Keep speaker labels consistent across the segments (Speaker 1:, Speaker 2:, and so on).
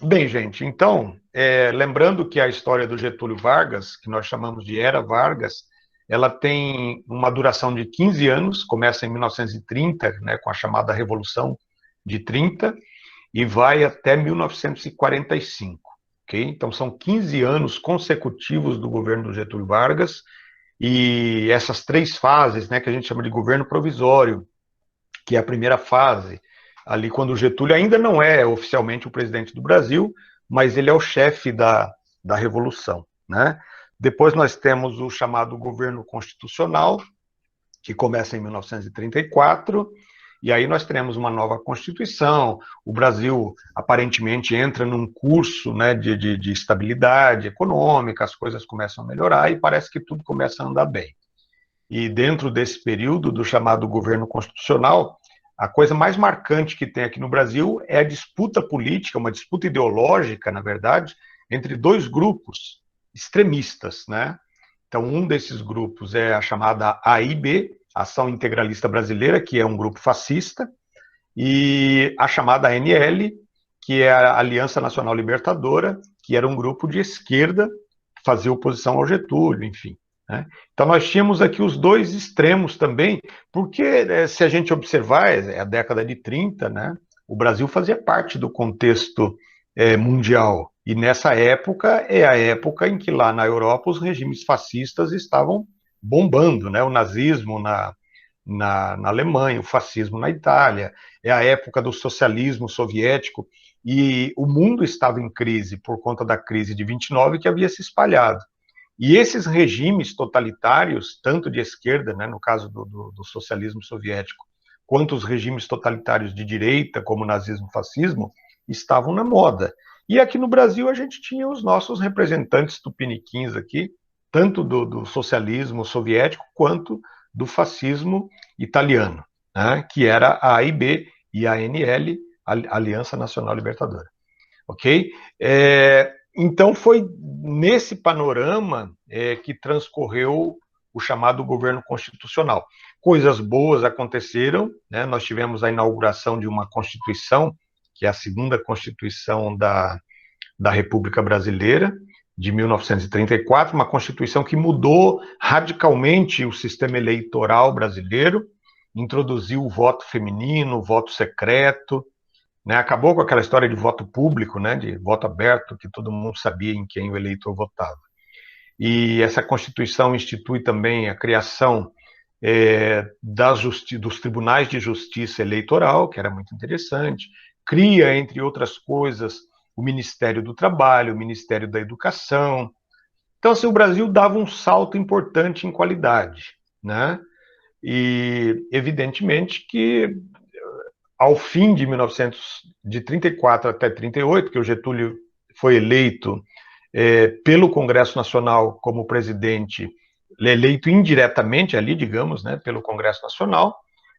Speaker 1: Bem, gente, então, lembrando que a história do Getúlio Vargas, que nós chamamos de Era Vargas, ela tem uma duração de 15 anos, começa em 1930, né, com a chamada Revolução de 30, e vai até 1945, ok? Então, são 15 anos consecutivos do governo do Getúlio Vargas, e essas três fases, né, que a gente chama de governo provisório, que é a primeira fase, ali quando o Getúlio ainda não é oficialmente o presidente do Brasil, mas ele é o chefe da Revolução, né? Depois nós temos o chamado governo constitucional, que começa em 1934, e aí nós teremos uma nova Constituição, o Brasil aparentemente entra num curso, né, de estabilidade econômica, as coisas começam a melhorar e parece que tudo começa a andar bem. E dentro desse período do chamado governo constitucional, a coisa mais marcante que tem aqui no Brasil é a disputa política, uma disputa ideológica, na verdade, entre dois grupos extremistas, né? Então, um desses grupos é a chamada AIB, Ação Integralista Brasileira, que é um grupo fascista, e a chamada ANL, que é a Aliança Nacional Libertadora, que era um grupo de esquerda que fazia oposição ao Getúlio, enfim. Né? Então nós tínhamos aqui os dois extremos também, porque se a gente observar, é a década de 30, né? O Brasil fazia parte do contexto mundial, e nessa época é a época em que lá na Europa os regimes fascistas estavam bombando, né? O nazismo na Alemanha, o fascismo na Itália, é a época do socialismo soviético, e o mundo estava em crise por conta da crise de 29 que havia se espalhado. E esses regimes totalitários, tanto de esquerda, né, no caso do socialismo soviético, quanto os regimes totalitários de direita, como o nazismo e o fascismo, estavam na moda. E aqui no Brasil a gente tinha os nossos representantes tupiniquins aqui, tanto do socialismo soviético quanto do fascismo italiano, né, que era a AIB e a ANL, a Aliança Nacional Libertadora. Ok? Então foi nesse panorama que transcorreu o chamado governo constitucional. Coisas boas aconteceram, né? Nós tivemos a inauguração de uma Constituição, que é a segunda Constituição da República Brasileira, de 1934, uma Constituição que mudou radicalmente o sistema eleitoral brasileiro, introduziu o voto feminino, o voto secreto, né? Acabou com aquela história de voto público, né? De voto aberto, que todo mundo sabia em quem o eleitor votava. E essa Constituição institui também a criação dos tribunais de justiça eleitoral, que era muito interessante, cria, entre outras coisas, o Ministério do Trabalho, o Ministério da Educação. Então, assim, o Brasil dava um salto importante em qualidade, né? E, evidentemente, que ao fim de 1934 até 38, que o Getúlio foi eleito pelo Congresso Nacional como presidente, eleito indiretamente ali, digamos, né, pelo Congresso Nacional.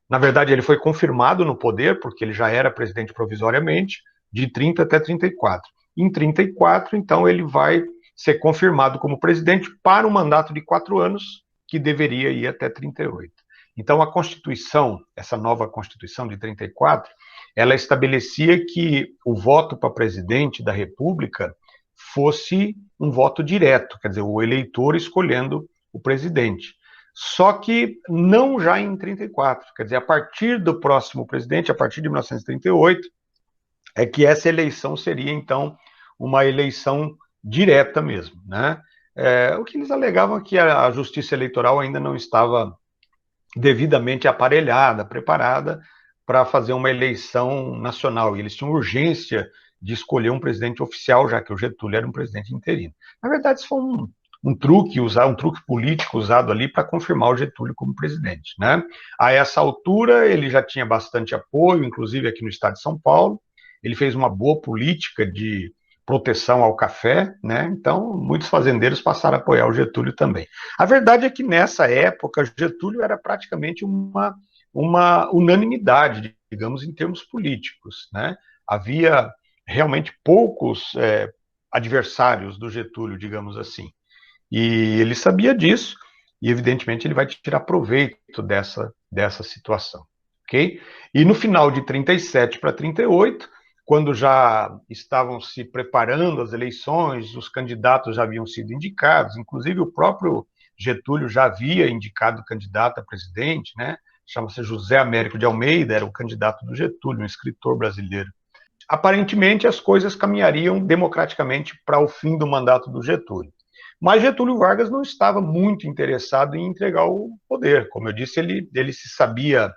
Speaker 1: Na verdade, ele foi confirmado no poder, porque ele já era presidente provisoriamente, de 30 até 34. Em 34, então, ele vai ser confirmado como presidente para um mandato de 4 anos, que deveria ir até 38. Então, a Constituição, essa nova Constituição de 34, ela estabelecia que o voto para presidente da República fosse um voto direto, quer dizer, o eleitor escolhendo o presidente. Só que não já em 34, quer dizer, a partir do próximo presidente, a partir de 1938, é que essa eleição seria, então, uma eleição direta mesmo, né? O que eles alegavam é que a justiça eleitoral ainda não estava devidamente aparelhada, preparada para fazer uma eleição nacional. E eles tinham urgência de escolher um presidente oficial, já que o Getúlio era um presidente interino. Na verdade, isso foi um truque político usado ali para confirmar o Getúlio como presidente, né? A essa altura, ele já tinha bastante apoio, inclusive aqui no estado de São Paulo. Ele fez uma boa política de proteção ao café, né? Então, muitos fazendeiros passaram a apoiar o Getúlio também. A verdade é que nessa época, Getúlio era praticamente uma unanimidade, digamos, em termos políticos, né? Havia realmente poucos adversários do Getúlio, digamos assim. E ele sabia disso, e evidentemente ele vai tirar proveito dessa situação, ok? E no final de 37 para 38, quando já estavam se preparando as eleições, os candidatos já haviam sido indicados, inclusive o próprio Getúlio já havia indicado candidato a presidente, né? Chama-se José Américo de Almeida, era o candidato do Getúlio, um escritor brasileiro. Aparentemente, as coisas caminhariam democraticamente para o fim do mandato do Getúlio. Mas Getúlio Vargas não estava muito interessado em entregar o poder. Como eu disse, ele se sabia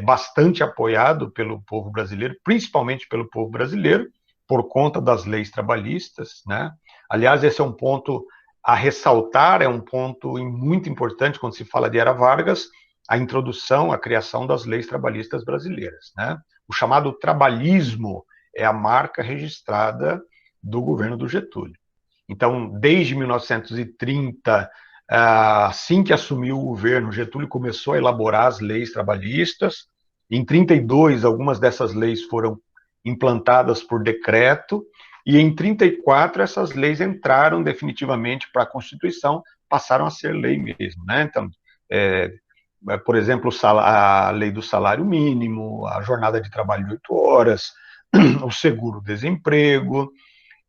Speaker 1: bastante apoiado pelo povo brasileiro, principalmente pelo povo brasileiro, por conta das leis trabalhistas, né? Aliás, esse é um ponto a ressaltar, é um ponto muito importante quando se fala de Era Vargas, a introdução, a criação das leis trabalhistas brasileiras, né? O chamado trabalhismo é a marca registrada do governo do Getúlio. Então, desde 1930, assim que assumiu o governo, Getúlio começou a elaborar as leis trabalhistas. Em 32, algumas dessas leis foram implantadas por decreto, e em 34 essas leis entraram definitivamente para a Constituição, passaram a ser lei mesmo, né? Então, por exemplo, a lei do salário mínimo, a jornada de trabalho de 8 horas, o seguro-desemprego,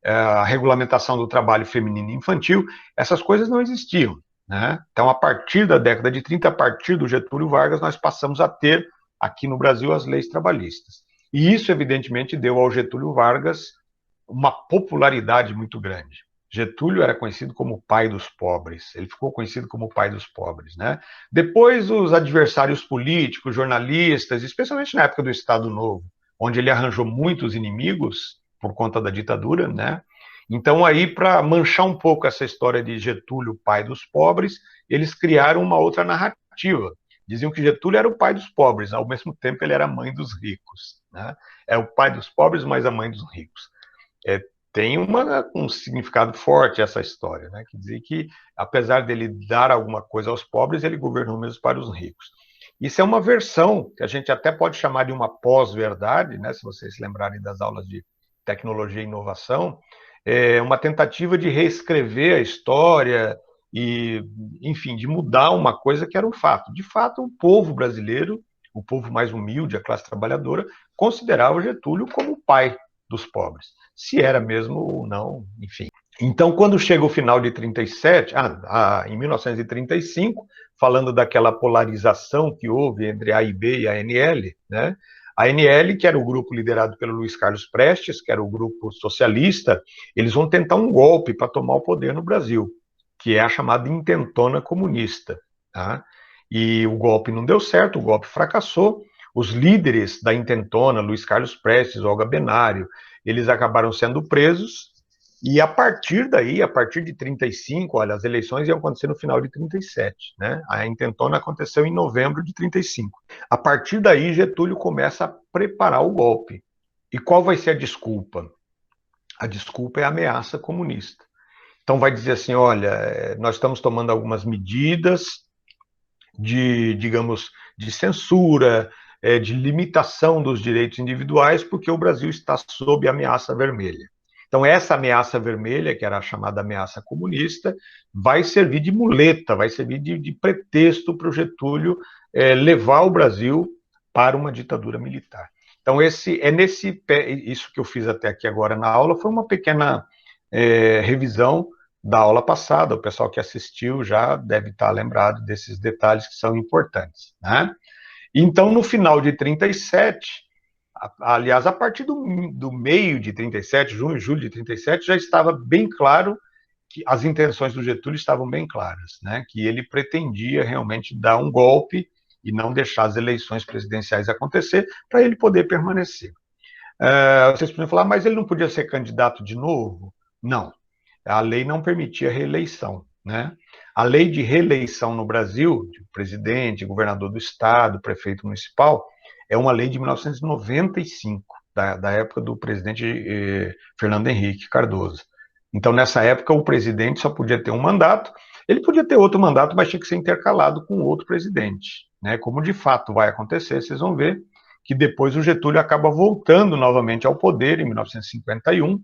Speaker 1: a regulamentação do trabalho feminino e infantil, essas coisas não existiam, né? Então, a partir da década de 30, a partir do Getúlio Vargas, nós passamos a ter, aqui no Brasil, as leis trabalhistas. E isso, evidentemente, deu ao Getúlio Vargas uma popularidade muito grande. Getúlio era conhecido como o pai dos pobres, ele ficou conhecido como o pai dos pobres, né? Depois, os adversários políticos, jornalistas, especialmente na época do Estado Novo, onde ele arranjou muitos inimigos por conta da ditadura, né? Então, aí, para manchar um pouco essa história de Getúlio, pai dos pobres, eles criaram uma outra narrativa. Diziam que Getúlio era o pai dos pobres, ao mesmo tempo ele era a mãe dos ricos, né? É o pai dos pobres, mas a mãe dos ricos. Tem um significado forte essa história, né? Quer dizer que, apesar dele dar alguma coisa aos pobres, ele governou mesmo para os ricos. Isso é uma versão que a gente até pode chamar de uma pós-verdade, né? Se vocês se lembrarem das aulas de tecnologia e inovação, é uma tentativa de reescrever a história e, enfim, de mudar uma coisa que era um fato. De fato, o povo brasileiro, o povo mais humilde, a classe trabalhadora, considerava Getúlio como o pai dos pobres. Se era mesmo ou não, enfim. Então, quando chega o final de 37, em 1935, falando daquela polarização que houve entre a AIB e a ANL, né? A ANL, que era o grupo liderado pelo Luiz Carlos Prestes, que era o grupo socialista, eles vão tentar um golpe para tomar o poder no Brasil, que é a chamada intentona comunista. Tá? E o golpe não deu certo, o golpe fracassou. Os líderes da intentona, Luiz Carlos Prestes, Olga Benário, eles acabaram sendo presos. E a partir daí, a partir de 35, olha, as eleições iam acontecer no final de 37, né? A intentona aconteceu em novembro de 35. A partir daí, Getúlio começa a preparar o golpe. E qual vai ser a desculpa? A desculpa é a ameaça comunista. Então vai dizer assim, olha, nós estamos tomando algumas medidas de, digamos, de censura, de limitação dos direitos individuais, porque o Brasil está sob ameaça vermelha. Então, essa ameaça vermelha, que era a chamada ameaça comunista, vai servir de muleta, vai servir de pretexto para o Getúlio levar o Brasil para uma ditadura militar. Então, isso que eu fiz até aqui agora na aula foi uma pequena revisão da aula passada. O pessoal que assistiu já deve estar lembrado desses detalhes que são importantes, né? Então, no final de 37, aliás, a partir do meio de 37, junho, julho de 37, já estava bem claro que as intenções do Getúlio estavam bem claras, né? Que ele pretendia realmente dar um golpe e não deixar as eleições presidenciais acontecer para ele poder permanecer. Vocês podem falar, mas ele não podia ser candidato de novo? Não. A lei não permitia reeleição, né? A lei de reeleição no Brasil, de presidente, governador do estado, prefeito municipal, é uma lei de 1995, da época do presidente Fernando Henrique Cardoso. Então, nessa época, o presidente só podia ter um mandato, ele podia ter outro mandato, mas tinha que ser intercalado com outro presidente, né? Como de fato vai acontecer, vocês vão ver que depois o Getúlio acaba voltando novamente ao poder em 1951,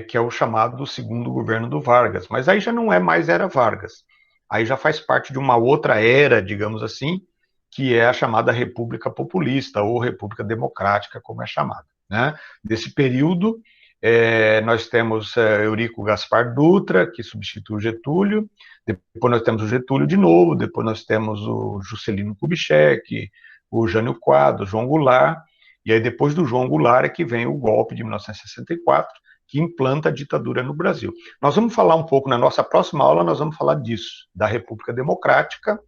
Speaker 1: que é o chamado do segundo governo do Vargas. Mas aí já não é mais era Vargas. Aí já faz parte de uma outra era, digamos assim, que é a chamada República Populista ou República Democrática, como é chamada. né? Desse período, nós temos Eurico Gaspar Dutra, que substitui o Getúlio, depois nós temos o Getúlio de novo, depois nós temos o Juscelino Kubitschek, o Jânio Quadros, o João Goulart, e aí depois do João Goulart é que vem o golpe de 1964, que implanta a ditadura no Brasil. Nós vamos falar um pouco, na nossa próxima aula, nós vamos falar disso, da República Democrática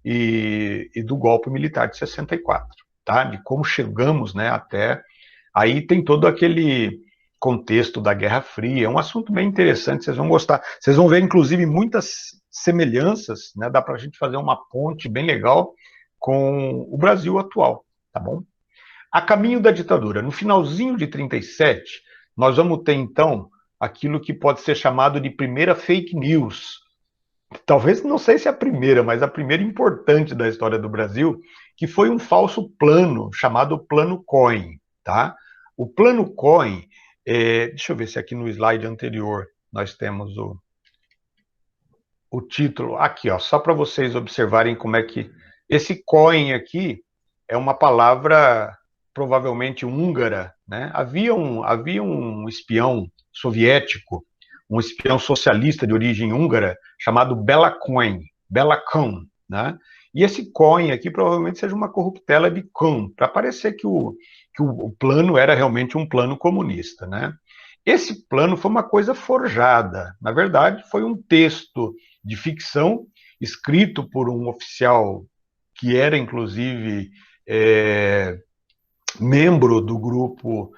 Speaker 1: e do golpe militar de 64, tá? De como chegamos, né, até... Aí tem todo aquele contexto da Guerra Fria, é um assunto bem interessante, vocês vão gostar. Vocês vão ver, inclusive, muitas semelhanças, né? Dá para a gente fazer uma ponte bem legal com o Brasil atual, tá bom? A caminho da ditadura. No finalzinho de 37, nós vamos ter, então, aquilo que pode ser chamado de primeira fake news. Talvez, não sei se é a primeira, mas a primeira importante da história do Brasil, que foi um falso plano, chamado Plano Cohen, tá? O Plano Cohen, deixa eu ver se aqui no slide anterior nós temos o título. Aqui, ó, só para vocês observarem como é que... Esse Cohen aqui é uma palavra provavelmente húngara, né? Havia um espião soviético, um espião socialista de origem húngara, chamado Bela Kun, né? E esse Cohen aqui provavelmente seja uma corruptela de Kun, para parecer que o plano era realmente um plano comunista, né? Esse plano foi uma coisa forjada. Na verdade, foi um texto de ficção escrito por um oficial que era, inclusive, membro do grupo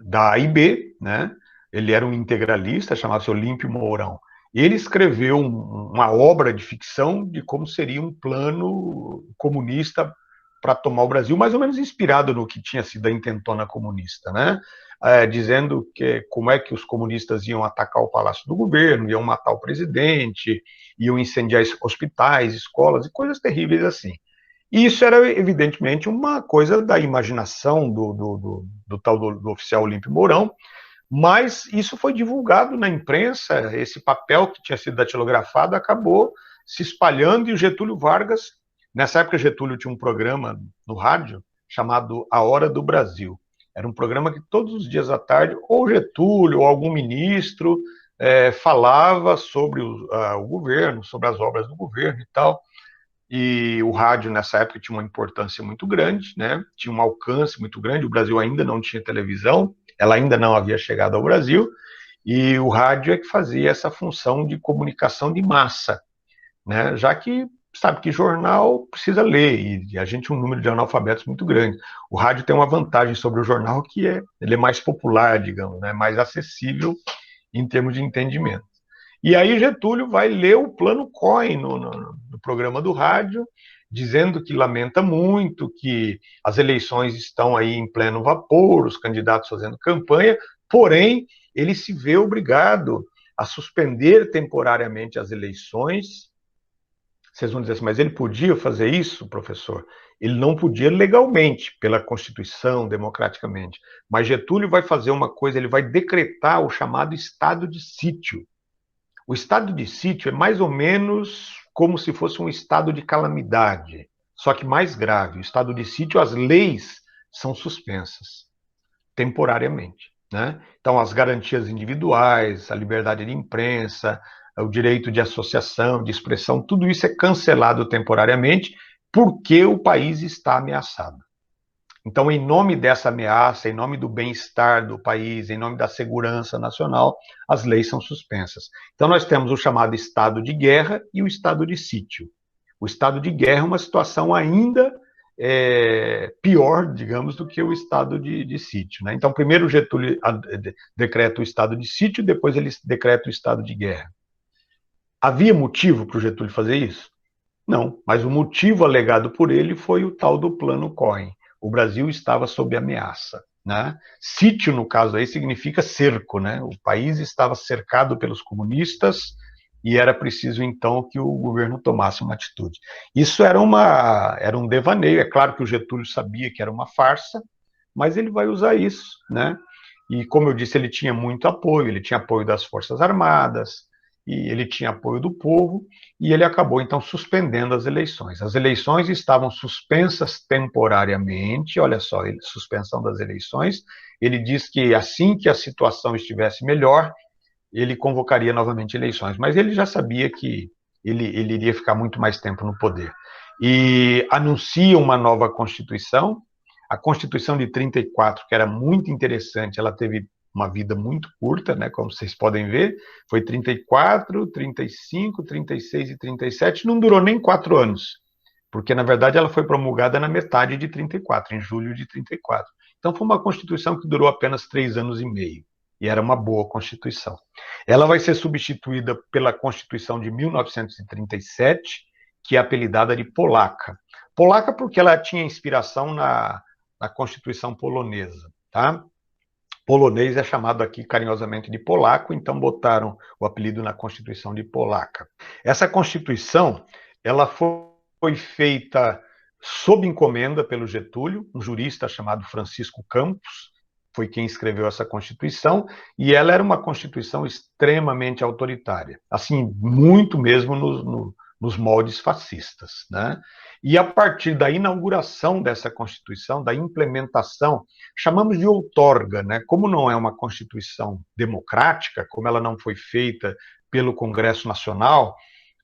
Speaker 1: da AIB, né? Ele era um integralista, chamava-se Olímpio Mourão. E ele escreveu uma obra de ficção de como seria um plano comunista para tomar o Brasil, mais ou menos inspirado no que tinha sido a intentona comunista, né? Dizendo que como é que os comunistas iam atacar o Palácio do Governo, iam matar o presidente, iam incendiar hospitais, escolas e coisas terríveis assim. E isso era, evidentemente, uma coisa da imaginação do tal do oficial Olímpio Mourão, mas isso foi divulgado na imprensa, esse papel que tinha sido datilografado acabou se espalhando, e o Getúlio Vargas, nessa época Getúlio tinha um programa no rádio chamado A Hora do Brasil. Era um programa que todos os dias à tarde, ou Getúlio, ou algum ministro, falava sobre o governo, sobre as obras do governo e tal. E o rádio, nessa época, tinha uma importância muito grande, né? Tinha um alcance muito grande. O Brasil ainda não tinha televisão, ela ainda não havia chegado ao Brasil, e o rádio é que fazia essa função de comunicação de massa, né? Já que sabe que jornal precisa ler, e a gente tem um número de analfabetos muito grande. O rádio tem uma vantagem sobre o jornal, que ele é mais popular, digamos, né? Mais acessível em termos de entendimento. E aí Getúlio vai ler o Plano Cohen no programa do rádio, dizendo que lamenta muito, que as eleições estão aí em pleno vapor, os candidatos fazendo campanha, porém, ele se vê obrigado a suspender temporariamente as eleições. Vocês vão dizer assim, mas ele podia fazer isso, professor? Ele não podia legalmente, pela Constituição, democraticamente. Mas Getúlio vai fazer uma coisa, ele vai decretar o chamado estado de sítio. O estado de sítio é mais ou menos como se fosse um estado de calamidade, só que mais grave. O estado de sítio, as leis são suspensas, temporariamente, né? Então, as garantias individuais, a liberdade de imprensa, o direito de associação, de expressão, tudo isso é cancelado temporariamente porque o país está ameaçado. Então, em nome dessa ameaça, em nome do bem-estar do país, em nome da segurança nacional, as leis são suspensas. Então, nós temos o chamado estado de guerra e o estado de sítio. O estado de guerra é uma situação ainda pior, digamos, do que o estado de sítio, né? Então, primeiro Getúlio decreta o estado de sítio, depois ele decreta o estado de guerra. Havia motivo para o Getúlio fazer isso? Não, mas o motivo alegado por ele foi o tal do Plano Cohen. O Brasil estava sob ameaça, né? Sítio, no caso aí, significa cerco, né? O país estava cercado pelos comunistas e era preciso, então, que o governo tomasse uma atitude. Isso era um devaneio. É claro que o Getúlio sabia que era uma farsa, mas ele vai usar isso, né? E, como eu disse, ele tinha muito apoio. Ele tinha apoio das Forças Armadas, e ele tinha apoio do povo, e ele acabou, então, suspendendo as eleições. As eleições estavam suspensas temporariamente, olha só, suspensão das eleições. Ele diz que assim que a situação estivesse melhor, ele convocaria novamente eleições, mas ele já sabia que ele iria ficar muito mais tempo no poder. E anuncia uma nova Constituição, a Constituição de 34, que era muito interessante, ela teve uma vida muito curta, né, como vocês podem ver, foi 34, 35, 36 e 37, não durou nem 4 anos, porque, na verdade, ela foi promulgada na metade de 34, em julho de 34. Então, foi uma Constituição que durou apenas 3 anos e meio, e era uma boa Constituição. Ela vai ser substituída pela Constituição de 1937, que é apelidada de Polaca. Polaca porque ela tinha inspiração na Constituição polonesa, tá? Polonês é chamado aqui carinhosamente de polaco, então botaram o apelido na Constituição de Polaca. Essa Constituição, ela foi feita sob encomenda pelo Getúlio, um jurista chamado Francisco Campos, foi quem escreveu essa Constituição, e ela era uma Constituição extremamente autoritária, assim, muito mesmo nos moldes fascistas, né? E a partir da inauguração dessa Constituição, da implementação, chamamos de outorga, né? Como não é uma Constituição democrática, como ela não foi feita pelo Congresso Nacional,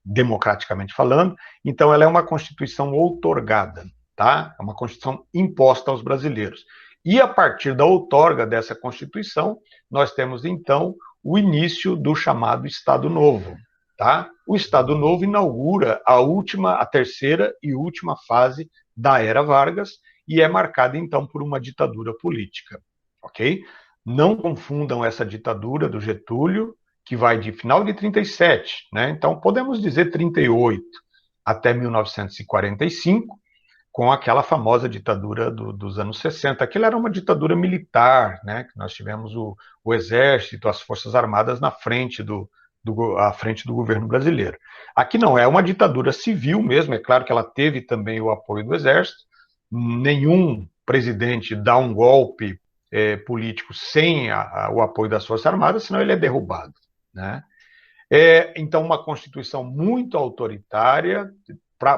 Speaker 1: democraticamente falando, então ela é uma Constituição outorgada, tá? É uma Constituição imposta aos brasileiros. E a partir da outorga dessa Constituição, nós temos então o início do chamado Estado Novo, tá? O Estado Novo inaugura a terceira e última fase da Era Vargas e é marcada então por uma ditadura política, ok? Não confundam essa ditadura do Getúlio, que vai de final de 37, né? Então podemos dizer 38 até 1945, com aquela famosa ditadura dos anos 60. Aquilo era uma ditadura militar, né? Que nós tivemos o Exército, as Forças Armadas na frente à frente do governo brasileiro. Aqui não, é uma ditadura civil mesmo, é claro que ela teve também o apoio do Exército, nenhum presidente dá um golpe político sem o apoio das Forças Armadas, senão ele é derrubado, né? Então, uma Constituição muito autoritária,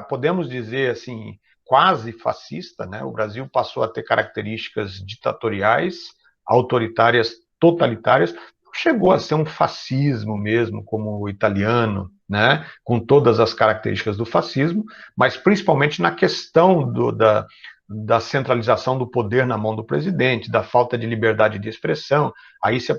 Speaker 1: podemos dizer assim, quase fascista, né? O Brasil passou a ter características ditatoriais, autoritárias, totalitárias, chegou a ser um fascismo mesmo, como o italiano, né? Com todas as características do fascismo, mas principalmente na questão da centralização do poder na mão do presidente, da falta de liberdade de expressão, aí se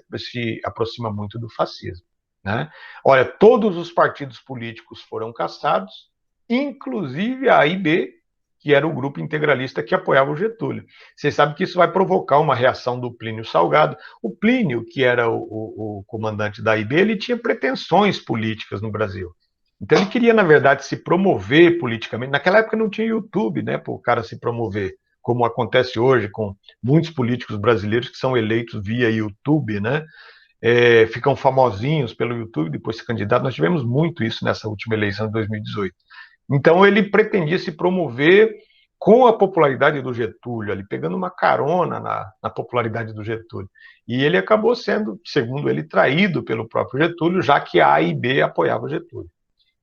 Speaker 1: aproxima muito do fascismo, né? Olha, todos os partidos políticos foram cassados, inclusive a AIB, que era o grupo integralista que apoiava o Getúlio. Vocês sabem que isso vai provocar uma reação do Plínio Salgado. O Plínio, que era o comandante da AIB, ele tinha pretensões políticas no Brasil. Então ele queria, na verdade, se promover politicamente. Naquela época não tinha YouTube, né, para o cara se promover, como acontece hoje com muitos políticos brasileiros que são eleitos via YouTube, né? Ficam famosinhos pelo YouTube, depois se candidatam. Nós tivemos muito isso nessa última eleição de 2018. Então ele pretendia se promover com a popularidade do Getúlio, ali pegando uma carona na popularidade do Getúlio. E ele acabou sendo, segundo ele, traído pelo próprio Getúlio, já que a AIB apoiava o Getúlio.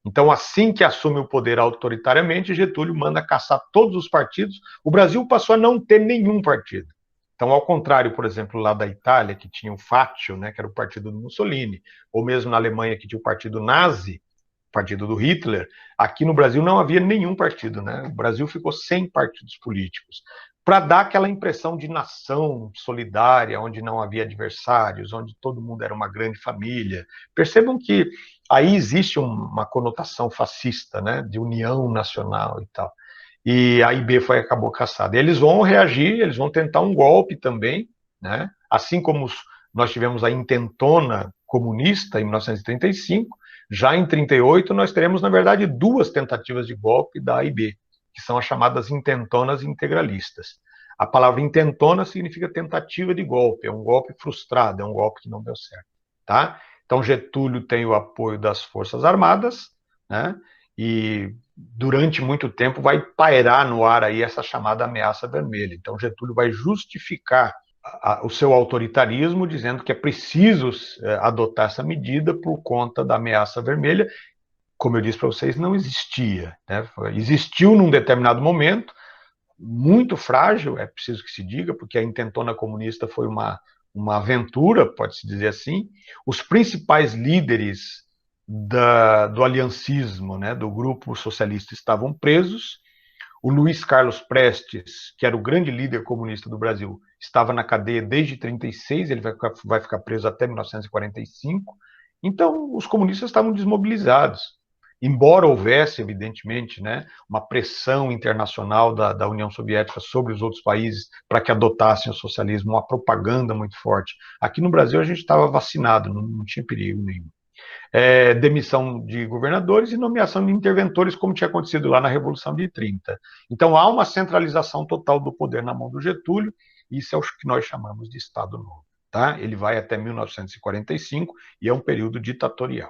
Speaker 1: Então, assim que assume o poder autoritariamente, Getúlio manda caçar todos os partidos. O Brasil passou a não ter nenhum partido. Então, ao contrário, por exemplo, lá da Itália, que tinha o Fátio, né, que era o partido do Mussolini, ou mesmo na Alemanha, que tinha o partido nazi, partido do Hitler, aqui no Brasil não havia nenhum partido, né? O Brasil ficou sem partidos políticos, para dar aquela impressão de nação solidária, onde não havia adversários, onde todo mundo era uma grande família. Percebam que aí existe uma conotação fascista, né? De união nacional e tal. E a IB acabou caçada. Eles vão reagir, eles vão tentar um golpe também, né? Assim como nós tivemos a intentona comunista em 1935, já em 1938, nós teremos, na verdade, duas tentativas de golpe da AIB, que são as chamadas intentonas integralistas. A palavra intentona significa tentativa de golpe, é um golpe frustrado, é um golpe que não deu certo, tá? Então, Getúlio tem o apoio das Forças Armadas, né? E durante muito tempo vai pairar no ar aí essa chamada ameaça vermelha. Então, Getúlio vai justificar o seu autoritarismo, dizendo que é preciso adotar essa medida por conta da ameaça vermelha. Como eu disse para vocês, não existia, né? Existiu num determinado momento, muito frágil, é preciso que se diga, porque a intentona comunista foi uma aventura, pode-se dizer assim. Os principais líderes do aliancismo, né, do grupo socialista, estavam presos. O Luiz Carlos Prestes, que era o grande líder comunista do Brasil, estava na cadeia desde 1936, ele vai ficar preso até 1945. Então, os comunistas estavam desmobilizados. Embora houvesse, evidentemente, né, uma pressão internacional da União Soviética sobre os outros países para que adotassem o socialismo, uma propaganda muito forte. Aqui no Brasil a gente estava vacinado, não tinha perigo nenhum. Demissão de governadores e nomeação de interventores, como tinha acontecido lá na Revolução de 30. Então há uma centralização total do poder na mão do Getúlio, e isso é o que nós chamamos de Estado Novo. Tá? Ele vai até 1945 e é um período ditatorial.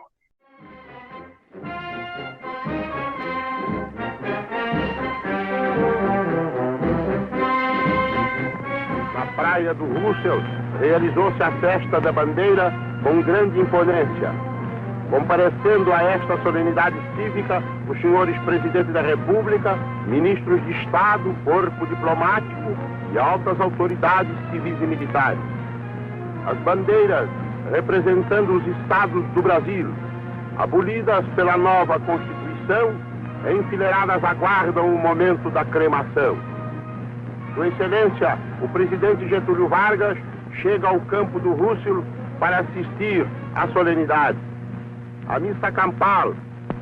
Speaker 2: Na praia do Roosevelt, realizou-se a festa da bandeira com grande imponência. Comparecendo a esta solenidade cívica, os senhores presidentes da República, ministros de Estado, corpo diplomático e altas autoridades civis e militares. As bandeiras representando os estados do Brasil, abolidas pela nova Constituição, enfileiradas aguardam o momento da cremação. Sua Excelência, o presidente Getúlio Vargas, chega ao campo do Roosevelt para assistir à solenidade. A missa campal,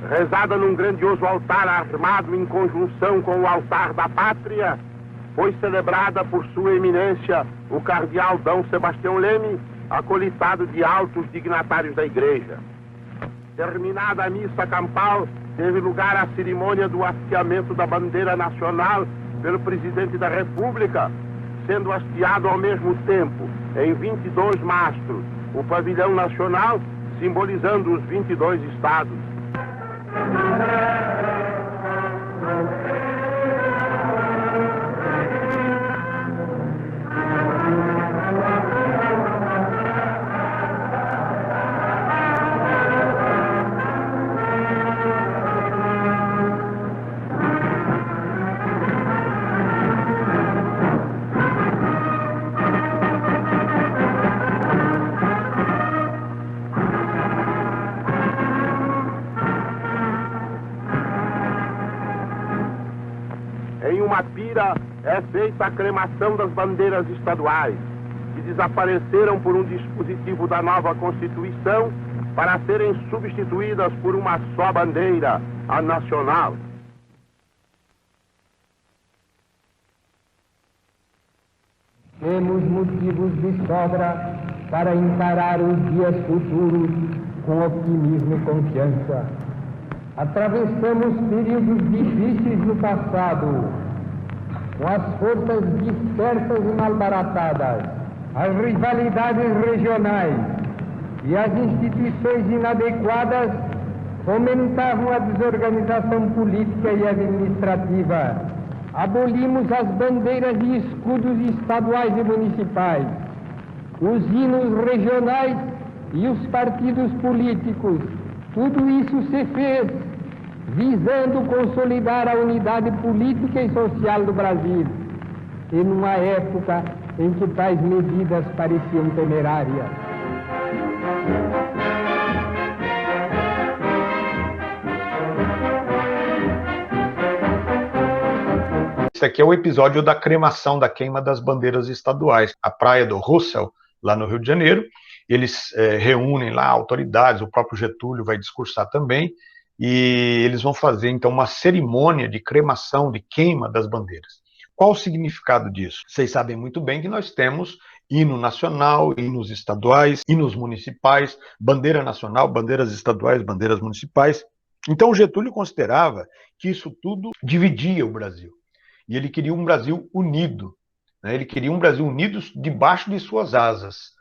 Speaker 2: rezada num grandioso altar armado em conjunção com o altar da pátria, foi celebrada por sua eminência, o cardeal D. Sebastião Leme, acolitado de altos dignatários da igreja. Terminada a missa campal, teve lugar a cerimônia do hasteamento da bandeira nacional pelo presidente da República, sendo hasteado ao mesmo tempo, em 22 mastros, o pavilhão nacional, simbolizando os 22 estados. Em uma pira é feita a cremação das bandeiras estaduais, que desapareceram por um dispositivo da nova Constituição para serem substituídas por uma só bandeira, a nacional.
Speaker 3: Temos motivos de sobra para encarar os dias futuros com otimismo e confiança. Atravessamos períodos difíceis no passado, com as forças dispersas e malbaratadas, as rivalidades regionais e as instituições inadequadas fomentavam a desorganização política e administrativa. Abolimos as bandeiras e escudos estaduais e municipais, os hinos regionais e os partidos políticos. Tudo isso se fez visando consolidar a unidade política e social do Brasil, e numa época em que tais medidas pareciam temerárias.
Speaker 1: Esse aqui é o episódio da cremação, da queima das bandeiras estaduais. A praia do Roosevelt, lá no Rio de Janeiro, eles reúnem lá autoridades, o próprio Getúlio vai discursar também, e eles vão fazer, então, uma cerimônia de cremação, de queima das bandeiras. Qual o significado disso? Vocês sabem muito bem que nós temos hino nacional, hinos estaduais, hinos municipais, bandeira nacional, bandeiras estaduais, bandeiras municipais. Então, o Getúlio considerava que isso tudo dividia o Brasil. E ele queria um Brasil unido, né? Ele queria um Brasil unido debaixo de suas asas.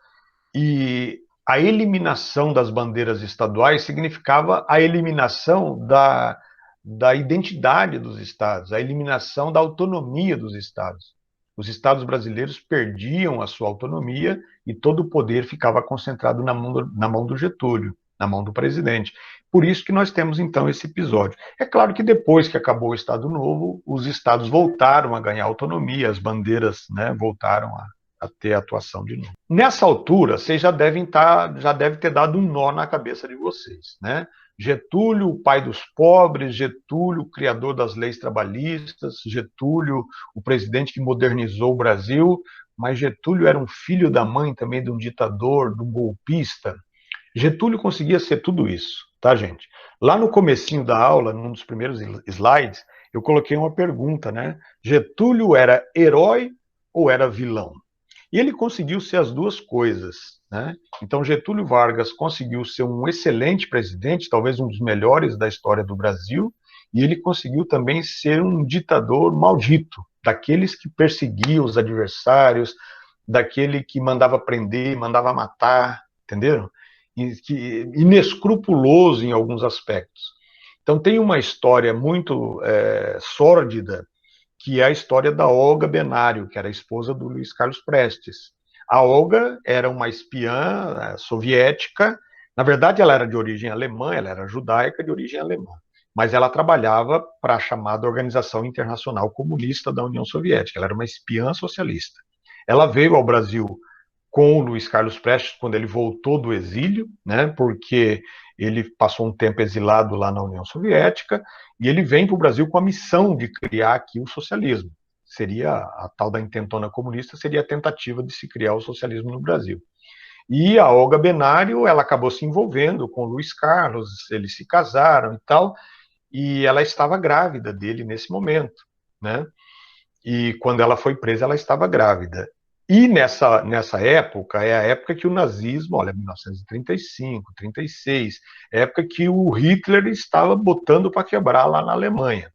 Speaker 1: E a eliminação das bandeiras estaduais significava a eliminação da identidade dos estados, a eliminação da autonomia dos estados. Os estados brasileiros perdiam a sua autonomia e todo o poder ficava concentrado na mão do Getúlio, na mão do presidente. Por isso que nós temos, então, esse episódio. É claro que depois que acabou o Estado Novo, os estados voltaram a ganhar autonomia, as bandeiras, né, voltaram a ter atuação de novo. Nessa altura, vocês já deve ter dado um nó na cabeça de vocês, né? Getúlio, o pai dos pobres, Getúlio, o criador das leis trabalhistas, Getúlio, o presidente que modernizou o Brasil, mas Getúlio era um filho da mãe também de um ditador, de um golpista. Getúlio conseguia ser tudo isso, tá, gente? Lá no comecinho da aula, num dos primeiros slides, eu coloquei uma pergunta, né? Getúlio era herói ou era vilão? E ele conseguiu ser as duas coisas, né? Então, Getúlio Vargas conseguiu ser um excelente presidente, talvez um dos melhores da história do Brasil, e ele conseguiu também ser um ditador maldito, daqueles que perseguiam os adversários, daquele que mandava prender, mandava matar, entenderam? Inescrupuloso em alguns aspectos. Então, tem uma história muito sórdida, que é a história da Olga Benário, que era a esposa do Luiz Carlos Prestes. A Olga era uma espiã soviética, na verdade ela era de origem alemã, ela era judaica de origem alemã, mas ela trabalhava para a chamada Organização Internacional Comunista da União Soviética, ela era uma espiã socialista. Ela veio ao Brasil com o Luiz Carlos Prestes quando ele voltou do exílio, né, porque ele passou um tempo exilado lá na União Soviética, e ele vem para o Brasil com a missão de criar aqui o socialismo. Seria a tal da intentona comunista, seria a tentativa de se criar o socialismo no Brasil. E a Olga Benário, ela acabou se envolvendo com o Luiz Carlos, eles se casaram e tal, e ela estava grávida dele nesse momento, né? E quando ela foi presa, ela estava grávida. E nessa época, é a época que o nazismo, olha, 1935, 36, é a época que o Hitler estava botando para quebrar lá na Alemanha.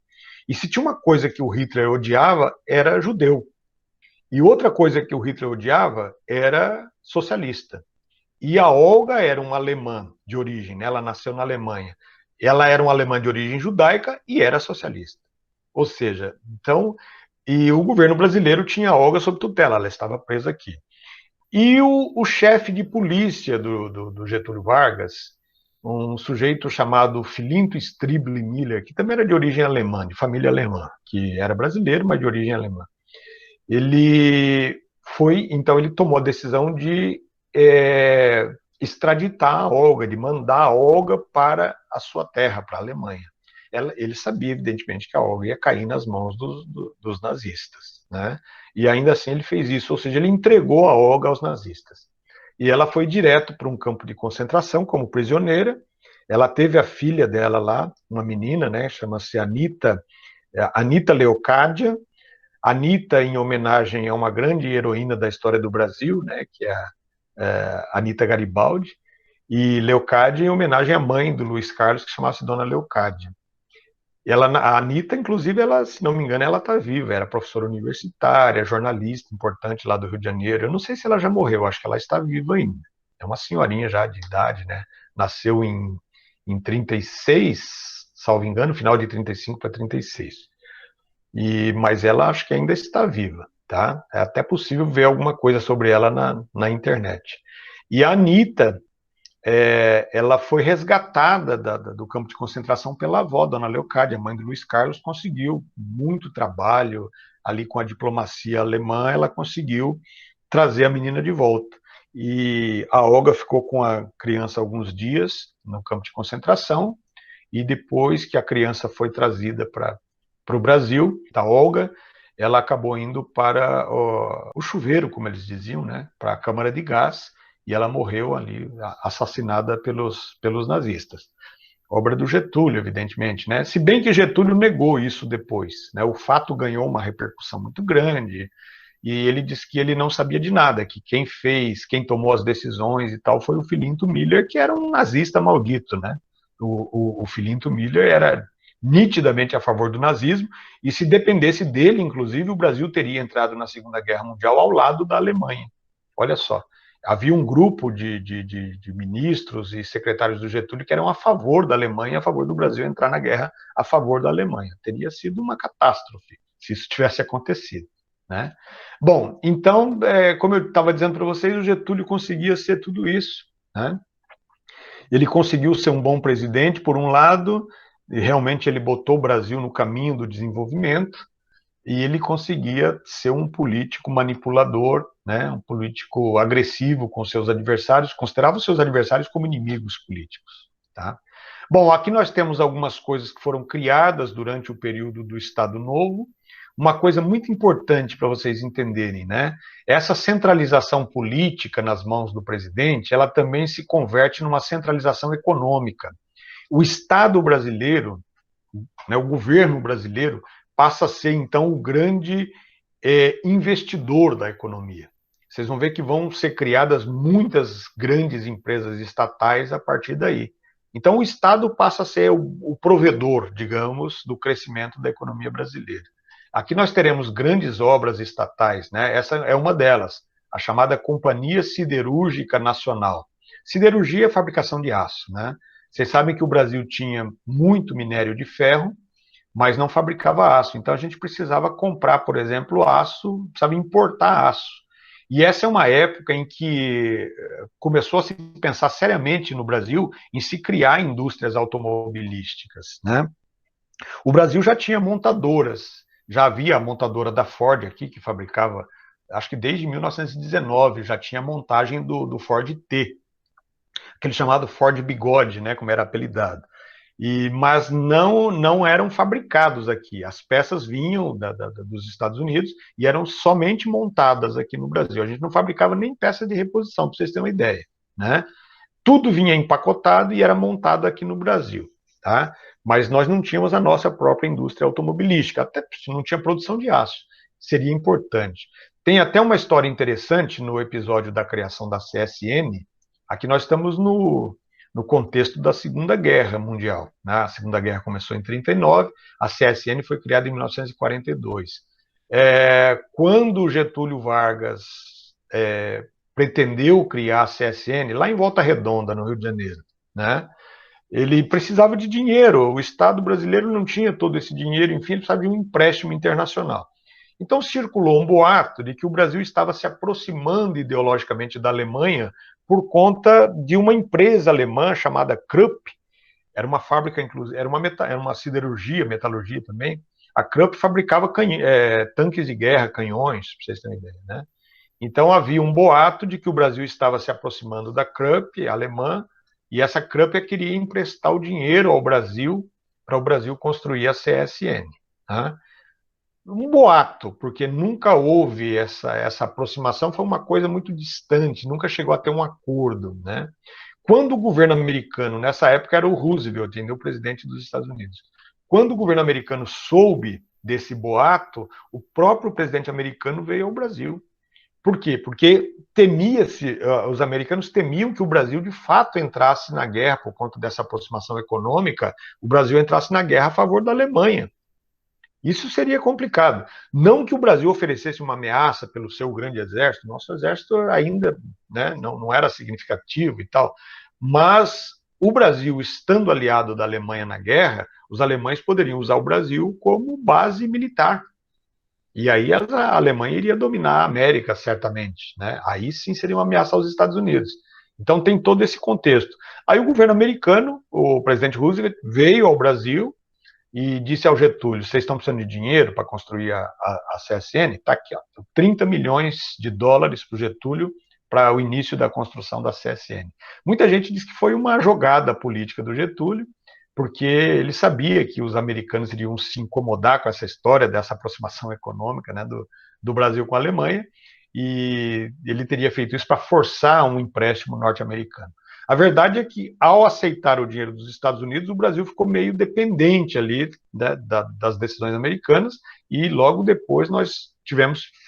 Speaker 1: E se tinha uma coisa que o Hitler odiava, era judeu. E outra coisa que o Hitler odiava era socialista. E a Olga era uma alemã de origem, né? Ela nasceu na Alemanha. Ela era uma alemã de origem judaica e era socialista. Ou seja, então... E o governo brasileiro tinha a Olga sob tutela, ela estava presa aqui. E o chefe de polícia do Getúlio Vargas, um sujeito chamado Filinto Stribli Miller, que também era de origem alemã, de família alemã, que era brasileiro, mas de origem alemã. Então ele tomou a decisão de extraditar a Olga, de mandar a Olga para a sua terra, para a Alemanha. Ele sabia, evidentemente, que a Olga ia cair nas mãos dos nazistas, né? E ainda assim ele fez isso, ou seja, ele entregou a Olga aos nazistas. E ela foi direto para um campo de concentração como prisioneira. Ela teve a filha dela lá, uma menina, né? Chama-se Anita Leocádia. Anita, em homenagem a uma grande heroína da história do Brasil, né? Que é a Anita Garibaldi. E Leocádia em homenagem à mãe do Luiz Carlos, que chamava-se Dona Leocádia. A Anita, inclusive, se não me engano, ela está viva, era professora universitária, jornalista importante lá do Rio de Janeiro. Eu não sei se ela já morreu, acho que ela está viva ainda. É uma senhorinha já de idade, né? Nasceu em 36, salvo engano, final de 35 para 36. Mas ela acho que ainda está viva, tá? É até possível ver alguma coisa sobre ela na internet. E a Anita... ela foi resgatada do campo de concentração pela avó, Dona Leocádia, mãe do Luiz Carlos, conseguiu muito trabalho ali com a diplomacia alemã, ela conseguiu trazer a menina de volta. E a Olga ficou com a criança alguns dias no campo de concentração, e depois que a criança foi trazida para o Brasil, a Olga, ela acabou indo para o chuveiro, como eles diziam, né, para a câmara de gás, e ela morreu ali, assassinada pelos nazistas. Obra do Getúlio, evidentemente, né? Se bem que Getúlio negou isso depois, né? O fato ganhou uma repercussão muito grande, e ele disse que ele não sabia de nada, que quem tomou as decisões e tal, foi o Filinto Miller, que era um nazista maldito, né? O Filinto Miller era nitidamente a favor do nazismo, e se dependesse dele, inclusive, o Brasil teria entrado na Segunda Guerra Mundial ao lado da Alemanha. Olha só. Havia um grupo de ministros e secretários do Getúlio que eram a favor da Alemanha, a favor do Brasil entrar na guerra a favor da Alemanha. Teria sido uma catástrofe se isso tivesse acontecido, né? Bom, então, como eu estava dizendo para vocês, o Getúlio conseguia ser tudo isso, né? Ele conseguiu ser um bom presidente, por um lado, e realmente ele botou o Brasil no caminho do desenvolvimento, e ele conseguia ser um político manipulador, né? Um político agressivo com seus adversários, considerava os seus adversários como inimigos políticos, tá? Bom, aqui nós temos algumas coisas que foram criadas durante o período do Estado Novo. Uma coisa muito importante para vocês entenderem, né? Essa centralização política nas mãos do presidente, ela também se converte numa centralização econômica. O Estado brasileiro, né, o governo brasileiro, passa a ser, então, o grande investidor da economia. Vocês vão ver que vão ser criadas muitas grandes empresas estatais a partir daí. Então, o Estado passa a ser o provedor, digamos, do crescimento da economia brasileira. Aqui nós teremos grandes obras estatais, né? Essa é uma delas, a chamada Companhia Siderúrgica Nacional. Siderurgia é fabricação de aço, né? Vocês sabem que o Brasil tinha muito minério de ferro, mas não fabricava aço. Então a gente precisava comprar, por exemplo, aço, precisava importar aço. E essa é uma época em que começou a se pensar seriamente no Brasil em se criar indústrias automobilísticas, né? O Brasil já tinha montadoras, já havia a montadora da Ford aqui, que fabricava, acho que desde 1919, já tinha a montagem do Ford T, aquele chamado Ford Bigode, né, como era apelidado. Mas não eram fabricados aqui. As peças vinham dos Estados Unidos e eram somente montadas aqui no Brasil. A gente não fabricava nem peça de reposição, para vocês terem uma ideia, né? Tudo vinha empacotado e era montado aqui no Brasil, tá? Mas nós não tínhamos a nossa própria indústria automobilística, até se não tinha produção de aço. Seria importante. Tem até uma história interessante no episódio da criação da CSN. Aqui nós estamos no contexto da Segunda Guerra Mundial, né? A Segunda Guerra começou em 1939, a CSN foi criada em 1942. Quando Getúlio Vargas pretendeu criar a CSN, lá em Volta Redonda, no Rio de Janeiro, né? Ele precisava de dinheiro, o Estado brasileiro não tinha todo esse dinheiro, enfim, ele precisava de um empréstimo internacional. Então circulou um boato de que o Brasil estava se aproximando ideologicamente da Alemanha por conta de uma empresa alemã chamada Krupp. Era uma fábrica, inclusive, era uma siderurgia, metalurgia também. A Krupp fabricava tanques de guerra, canhões, para vocês terem ideia, né? Então havia um boato de que o Brasil estava se aproximando da Krupp, alemã, e essa Krupp queria emprestar o dinheiro ao Brasil para o Brasil construir a CSN, tá? Um boato, porque nunca houve essa aproximação, foi uma coisa muito distante, nunca chegou a ter um acordo, né? Quando o governo americano, nessa época era o Roosevelt, ainda o presidente dos Estados Unidos, quando o governo americano soube desse boato, o próprio presidente americano veio ao Brasil. Por quê? Porque os americanos temiam que o Brasil de fato entrasse na guerra por conta dessa aproximação econômica, o Brasil entrasse na guerra a favor da Alemanha. Isso seria complicado. Não que o Brasil oferecesse uma ameaça pelo seu grande exército, nosso exército ainda, né, não era significativo e tal, mas o Brasil, estando aliado da Alemanha na guerra, os alemães poderiam usar o Brasil como base militar. E aí a Alemanha iria dominar a América, certamente, né? Aí sim seria uma ameaça aos Estados Unidos. Então tem todo esse contexto. Aí o governo americano, o presidente Roosevelt, veio ao Brasil e disse ao Getúlio: vocês estão precisando de dinheiro para construir a CSN? Está aqui, ó, 30 milhões de dólares para o Getúlio para o início da construção da CSN. Muita gente diz que foi uma jogada política do Getúlio, porque ele sabia que os americanos iriam se incomodar com essa história dessa aproximação econômica, né, do Brasil com a Alemanha, e ele teria feito isso para forçar um empréstimo norte-americano. A verdade é que, ao aceitar o dinheiro dos Estados Unidos, o Brasil ficou meio dependente ali, né, das decisões americanas, e logo depois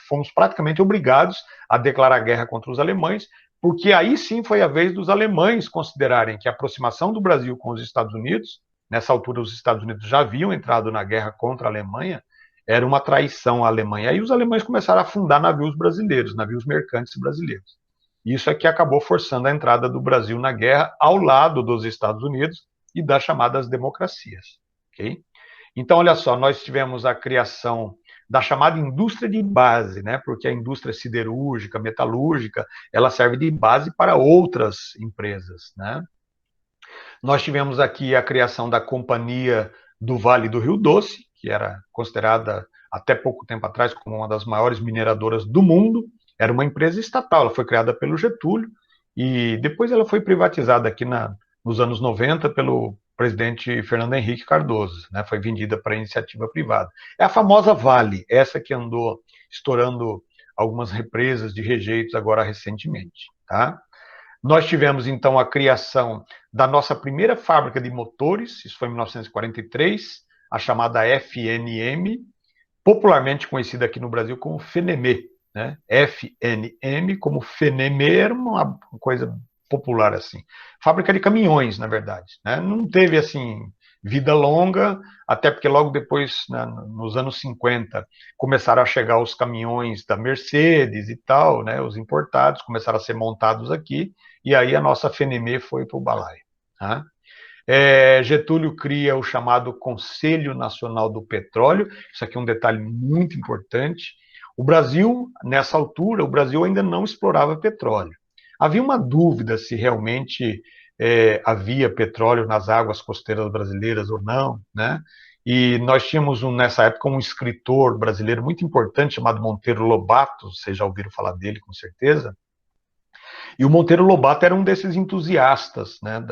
Speaker 1: fomos praticamente obrigados a declarar guerra contra os alemães, porque aí sim foi a vez dos alemães considerarem que a aproximação do Brasil com os Estados Unidos, nessa altura os Estados Unidos já haviam entrado na guerra contra a Alemanha, era uma traição à Alemanha. Aí os alemães começaram a fundar navios brasileiros, navios mercantes brasileiros. Isso é que acabou forçando a entrada do Brasil na guerra ao lado dos Estados Unidos e das chamadas democracias. Okay? Então, olha só, nós tivemos a criação da chamada indústria de base, né? Porque a indústria siderúrgica, metalúrgica, ela serve de base para outras empresas, né? Nós tivemos aqui a criação da Companhia do Vale do Rio Doce, que era considerada até pouco tempo atrás como uma das maiores mineradoras do mundo. Era uma empresa estatal, ela foi criada pelo Getúlio e depois ela foi privatizada aqui nos anos 90 pelo presidente Fernando Henrique Cardoso, né? Foi vendida para iniciativa privada. É a famosa Vale, essa que andou estourando algumas represas de rejeitos agora recentemente, tá? Nós tivemos, então, a criação da nossa primeira fábrica de motores, isso foi em 1943, a chamada FNM, popularmente conhecida aqui no Brasil como FNM, né? FNM, como FNM, era uma coisa popular assim. Fábrica de caminhões, na verdade, né? Não teve, assim, vida longa, até porque logo depois, né, nos anos 50, começaram a chegar os caminhões da Mercedes e tal, né, os importados, começaram a ser montados aqui, e aí a nossa FNM foi para o balaio. Tá? Getúlio cria o chamado Conselho Nacional do Petróleo, isso aqui é um detalhe muito importante. O Brasil, nessa altura, o Brasil ainda não explorava petróleo. Havia uma dúvida se realmente havia petróleo nas águas costeiras brasileiras ou não, né? E nós tínhamos, nessa época, um escritor brasileiro muito importante chamado Monteiro Lobato, vocês já ouviram falar dele, com certeza. E o Monteiro Lobato era um desses entusiastas, né,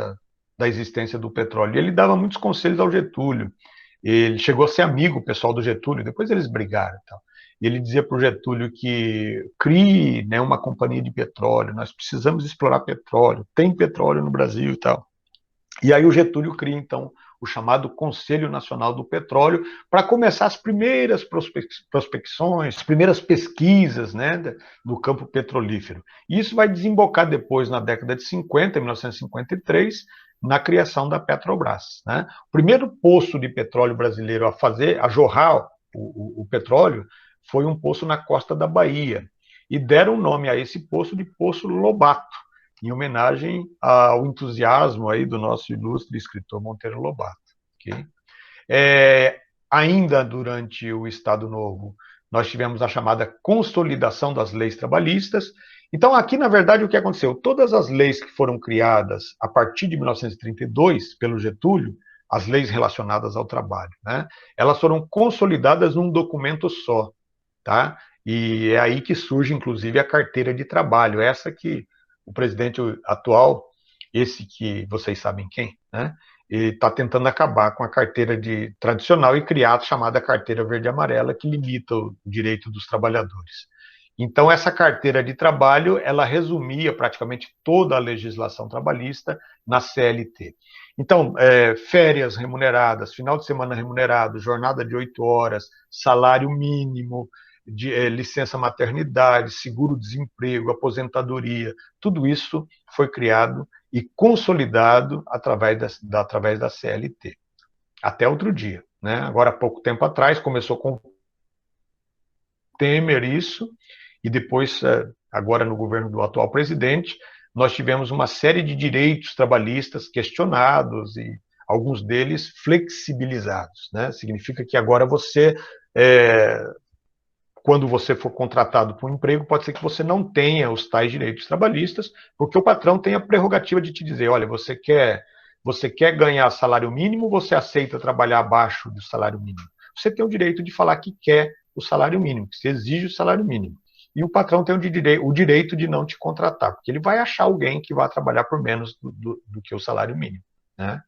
Speaker 1: da existência do petróleo. E ele dava muitos conselhos ao Getúlio. Ele chegou a ser amigo pessoal do Getúlio, depois eles brigaram e tal. E ele dizia para o Getúlio que crie, né, uma companhia de petróleo, nós precisamos explorar petróleo, tem petróleo no Brasil e tal. E aí o Getúlio cria, então, o chamado Conselho Nacional do Petróleo, para começar as primeiras prospecções, as primeiras pesquisas, né, do campo petrolífero. E isso vai desembocar depois, na década de 50, em 1953, na criação da Petrobras. Né? O primeiro poço de petróleo brasileiro a jorrar o petróleo foi um poço na costa da Bahia. E deram o nome a esse poço de Poço Lobato, em homenagem ao entusiasmo aí do nosso ilustre escritor Monteiro Lobato. Okay? Ainda durante o Estado Novo, nós tivemos a chamada consolidação das leis trabalhistas. Então, aqui, na verdade, o que aconteceu? Todas as leis que foram criadas a partir de 1932, pelo Getúlio, as leis relacionadas ao trabalho, né? Elas foram consolidadas num documento só, tá? E é aí que surge, inclusive, a carteira de trabalho, essa que o presidente atual, esse que vocês sabem quem, né? Ele está tentando acabar com a carteira tradicional e criar a chamada carteira verde-amarela, que limita o direito dos trabalhadores. Então, essa carteira de trabalho, ela resumia praticamente toda a legislação trabalhista na CLT. Então, férias remuneradas, final de semana remunerado, jornada de 8 horas, salário mínimo, licença maternidade, seguro-desemprego, aposentadoria, tudo isso foi criado e consolidado através da CLT. Até outro dia, né? Agora, há pouco tempo atrás, começou com Temer isso, e depois, agora no governo do atual presidente, nós tivemos uma série de direitos trabalhistas questionados e alguns deles flexibilizados, né? Significa que agora você, quando você for contratado para um emprego, pode ser que você não tenha os tais direitos trabalhistas, porque o patrão tem a prerrogativa de te dizer, olha, você quer ganhar salário mínimo, você aceita trabalhar abaixo do salário mínimo. Você tem o direito de falar que quer o salário mínimo, que você exige o salário mínimo. E o patrão tem o direito de não te contratar, porque ele vai achar alguém que vai trabalhar por menos do que o salário mínimo, né?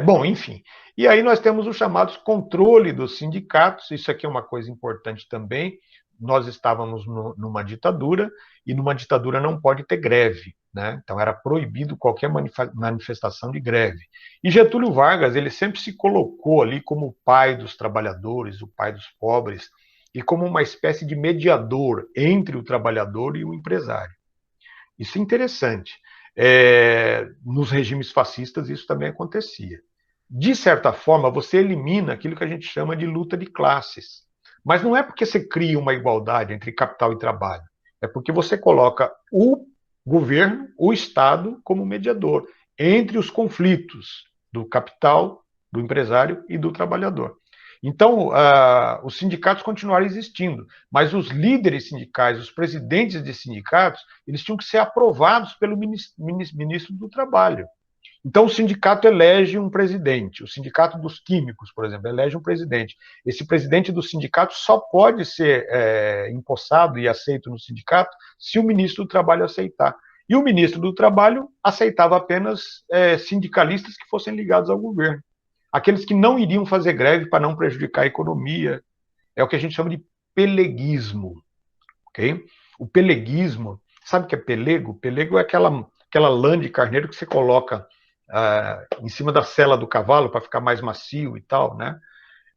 Speaker 1: Bom, enfim. E aí nós temos os chamados controle dos sindicatos, isso aqui é uma coisa importante também. Nós estávamos numa ditadura, e numa ditadura não pode ter greve, né? Então era proibido qualquer manifestação de greve. E Getúlio Vargas, ele sempre se colocou ali como o pai dos trabalhadores, o pai dos pobres, e como uma espécie de mediador entre o trabalhador e o empresário. Isso é interessante. Nos regimes fascistas isso também acontecia. De certa forma, você elimina aquilo que a gente chama de luta de classes. Mas não é porque você cria uma igualdade entre capital e trabalho. É porque você coloca o governo, o Estado, como mediador entre os conflitos do capital, do empresário e do trabalhador. Então, os sindicatos continuaram existindo, mas os líderes sindicais, os presidentes de sindicatos, eles tinham que ser aprovados pelo ministro do Trabalho. Então, o sindicato elege um presidente, o sindicato dos químicos, por exemplo, elege um presidente. Esse presidente do sindicato só pode ser empossado e aceito no sindicato se o ministro do Trabalho aceitar. E o ministro do Trabalho aceitava apenas sindicalistas que fossem ligados ao governo. Aqueles que não iriam fazer greve para não prejudicar a economia. É o que a gente chama de peleguismo. Okay? O peleguismo, sabe o que é pelego? Pelego é aquela lã de carneiro que você coloca em cima da sela do cavalo para ficar mais macio e tal, né?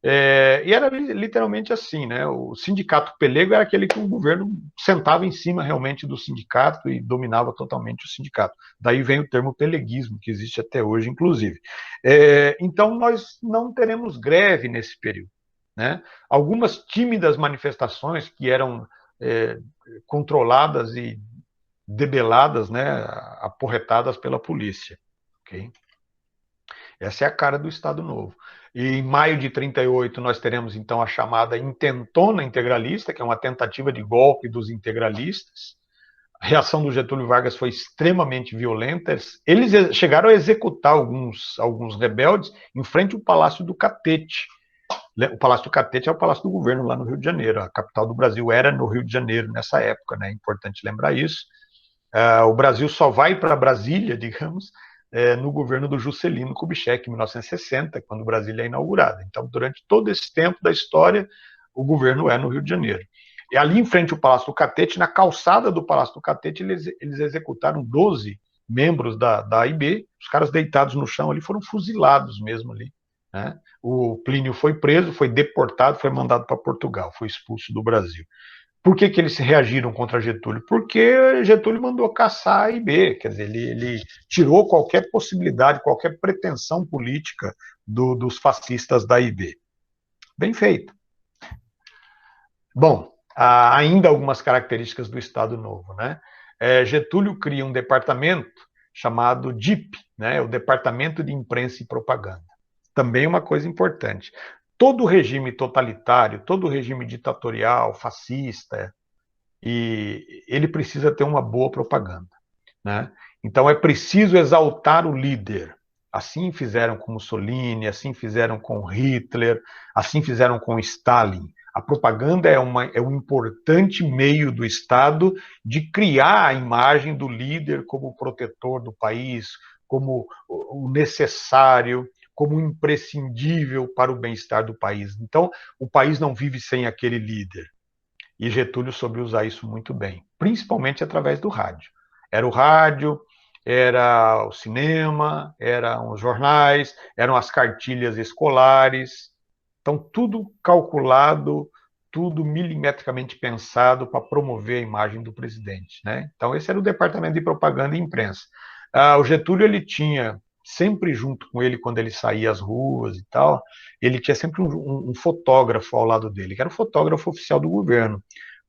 Speaker 1: E era literalmente assim, né? O sindicato pelego era aquele que o governo sentava em cima realmente do sindicato e dominava totalmente o sindicato. Daí vem o termo peleguismo, que existe até hoje, inclusive. Então, nós não teremos greve nesse período, né? Algumas tímidas manifestações que eram controladas e debeladas, né? Aporretadas pela polícia. Okay? Essa é a cara do Estado Novo. E em maio de 38 nós teremos então a chamada intentona integralista, que é uma tentativa de golpe dos integralistas. A reação do Getúlio Vargas foi extremamente violenta. Eles chegaram a executar alguns rebeldes em frente ao Palácio do Catete. O Palácio do Catete é o Palácio do Governo lá no Rio de Janeiro. A capital do Brasil era no Rio de Janeiro nessa época, né? É importante lembrar isso. O Brasil só vai para Brasília, digamos, no governo do Juscelino Kubitschek, em 1960, quando Brasília é inaugurada. Então, durante todo esse tempo da história, o governo é no Rio de Janeiro. E ali em frente ao Palácio do Catete, na calçada do Palácio do Catete, eles executaram 12 membros da AIB, os caras deitados no chão ali foram fuzilados mesmo ali. Né? O Plínio foi preso, foi deportado, foi mandado para Portugal, foi expulso do Brasil. Por que eles reagiram contra Getúlio? Porque Getúlio mandou caçar a AIB, quer dizer, ele tirou qualquer possibilidade, qualquer pretensão política dos fascistas da AIB. Bem feito. Bom, há ainda algumas características do Estado Novo, né? Getúlio cria um departamento chamado DIP, né? O Departamento de Imprensa e Propaganda. Também uma coisa importante. Todo regime totalitário, todo regime ditatorial, fascista, e ele precisa ter uma boa propaganda, né? Então é preciso exaltar o líder. Assim fizeram com Mussolini, assim fizeram com Hitler, assim fizeram com Stalin. A propaganda é um importante meio do Estado de criar a imagem do líder como protetor do país, como o necessário, como imprescindível para o bem-estar do país. Então, o país não vive sem aquele líder. E Getúlio soube usar isso muito bem, principalmente através do rádio. Era o rádio, era o cinema, eram os jornais, eram as cartilhas escolares. Então, tudo calculado, tudo milimetricamente pensado para promover a imagem do presidente, né? Então, esse era o Departamento de Propaganda e Imprensa. O Getúlio, ele tinha sempre junto com ele, quando ele saía às ruas e tal, ele tinha sempre um fotógrafo ao lado dele, que era o fotógrafo oficial do governo,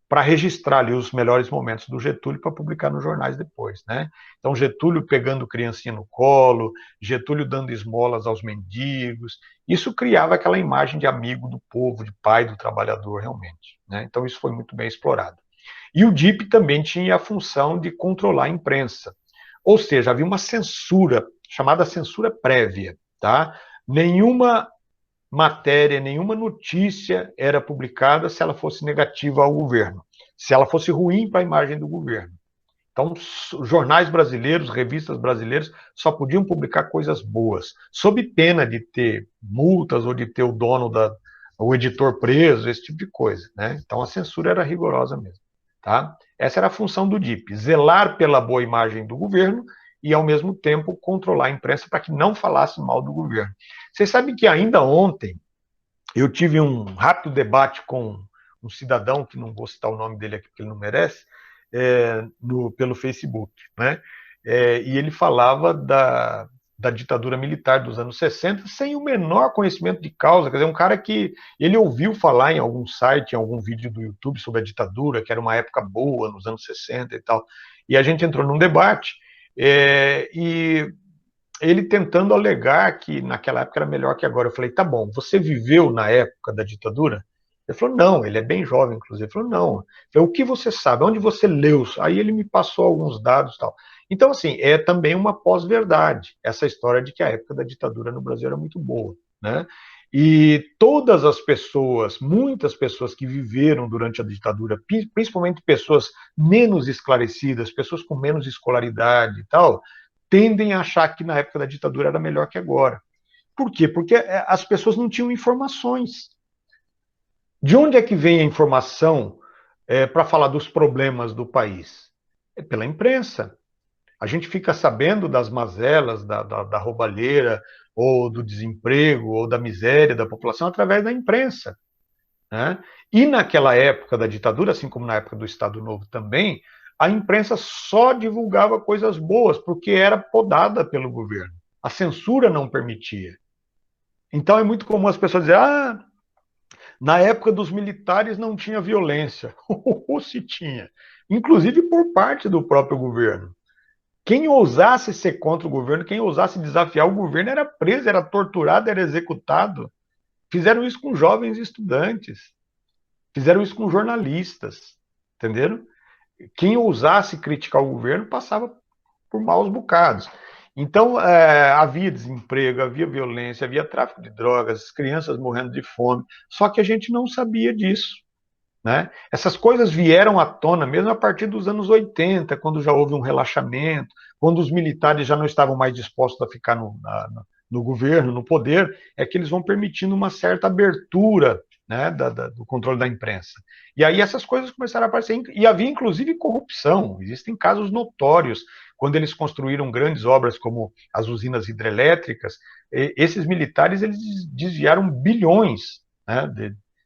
Speaker 1: para registrar ali os melhores momentos do Getúlio para publicar nos jornais depois, né? Então, Getúlio pegando criancinha no colo, Getúlio dando esmolas aos mendigos, isso criava aquela imagem de amigo do povo, de pai do trabalhador, realmente, né? Então, isso foi muito bem explorado. E o DIP também tinha a função de controlar a imprensa, ou seja, havia uma censura, chamada censura prévia, tá? Nenhuma matéria, nenhuma notícia era publicada se ela fosse negativa ao governo, se ela fosse ruim para a imagem do governo. Então, jornais brasileiros, revistas brasileiras só podiam publicar coisas boas, sob pena de ter multas ou de ter o dono o editor preso, esse tipo de coisa, né? Então, a censura era rigorosa mesmo, tá? Essa era a função do DIP, zelar pela boa imagem do governo e, ao mesmo tempo, controlar a imprensa para que não falasse mal do governo. Vocês sabem que ainda ontem eu tive um rápido debate com um cidadão, que não vou citar o nome dele aqui porque ele não merece, pelo Facebook, né? E ele falava da ditadura militar dos anos 60 sem o menor conhecimento de causa, quer dizer, um cara que ele ouviu falar em algum site, em algum vídeo do YouTube sobre a ditadura, que era uma época boa, nos anos 60 e tal, e a gente entrou num debate, e ele tentando alegar que naquela época era melhor que agora. Eu falei, tá bom, você viveu na época da ditadura? Ele falou, não, ele é bem jovem, inclusive. Ele falou, não. Eu falei, o que você sabe? Onde você leu? Aí ele me passou alguns dados e tal. Então, assim, é também uma pós-verdade, essa história de que a época da ditadura no Brasil era muito boa, né? E todas as pessoas, muitas pessoas que viveram durante a ditadura, principalmente pessoas menos esclarecidas, pessoas com menos escolaridade e tal, tendem a achar que na época da ditadura era melhor que agora. Por quê? Porque as pessoas não tinham informações. De onde é que vem a informação para falar dos problemas do país? É pela imprensa. A gente fica sabendo das mazelas, da roubalheira, ou do desemprego, ou da miséria da população através da imprensa. Né? E naquela época da ditadura, assim como na época do Estado Novo também, a imprensa só divulgava coisas boas, porque era podada pelo governo. A censura não permitia. Então é muito comum as pessoas dizerem, na época dos militares não tinha violência. Ou se tinha. Inclusive por parte do próprio governo. Quem ousasse ser contra o governo, quem ousasse desafiar o governo era preso, era torturado, era executado. Fizeram isso com jovens estudantes. Fizeram isso com jornalistas. Entenderam? Quem ousasse criticar o governo passava por maus bocados. Então, havia desemprego, havia violência, havia tráfico de drogas, crianças morrendo de fome, só que a gente não sabia disso. Né? Essas coisas vieram à tona mesmo a partir dos anos 80, quando já houve um relaxamento, quando os militares já não estavam mais dispostos a ficar no governo, no poder, é que eles vão permitindo uma certa abertura, né, do controle da imprensa. E aí essas coisas começaram a aparecer, e havia inclusive corrupção, existem casos notórios, quando eles construíram grandes obras como as usinas hidrelétricas, esses militares eles desviaram bilhões, né,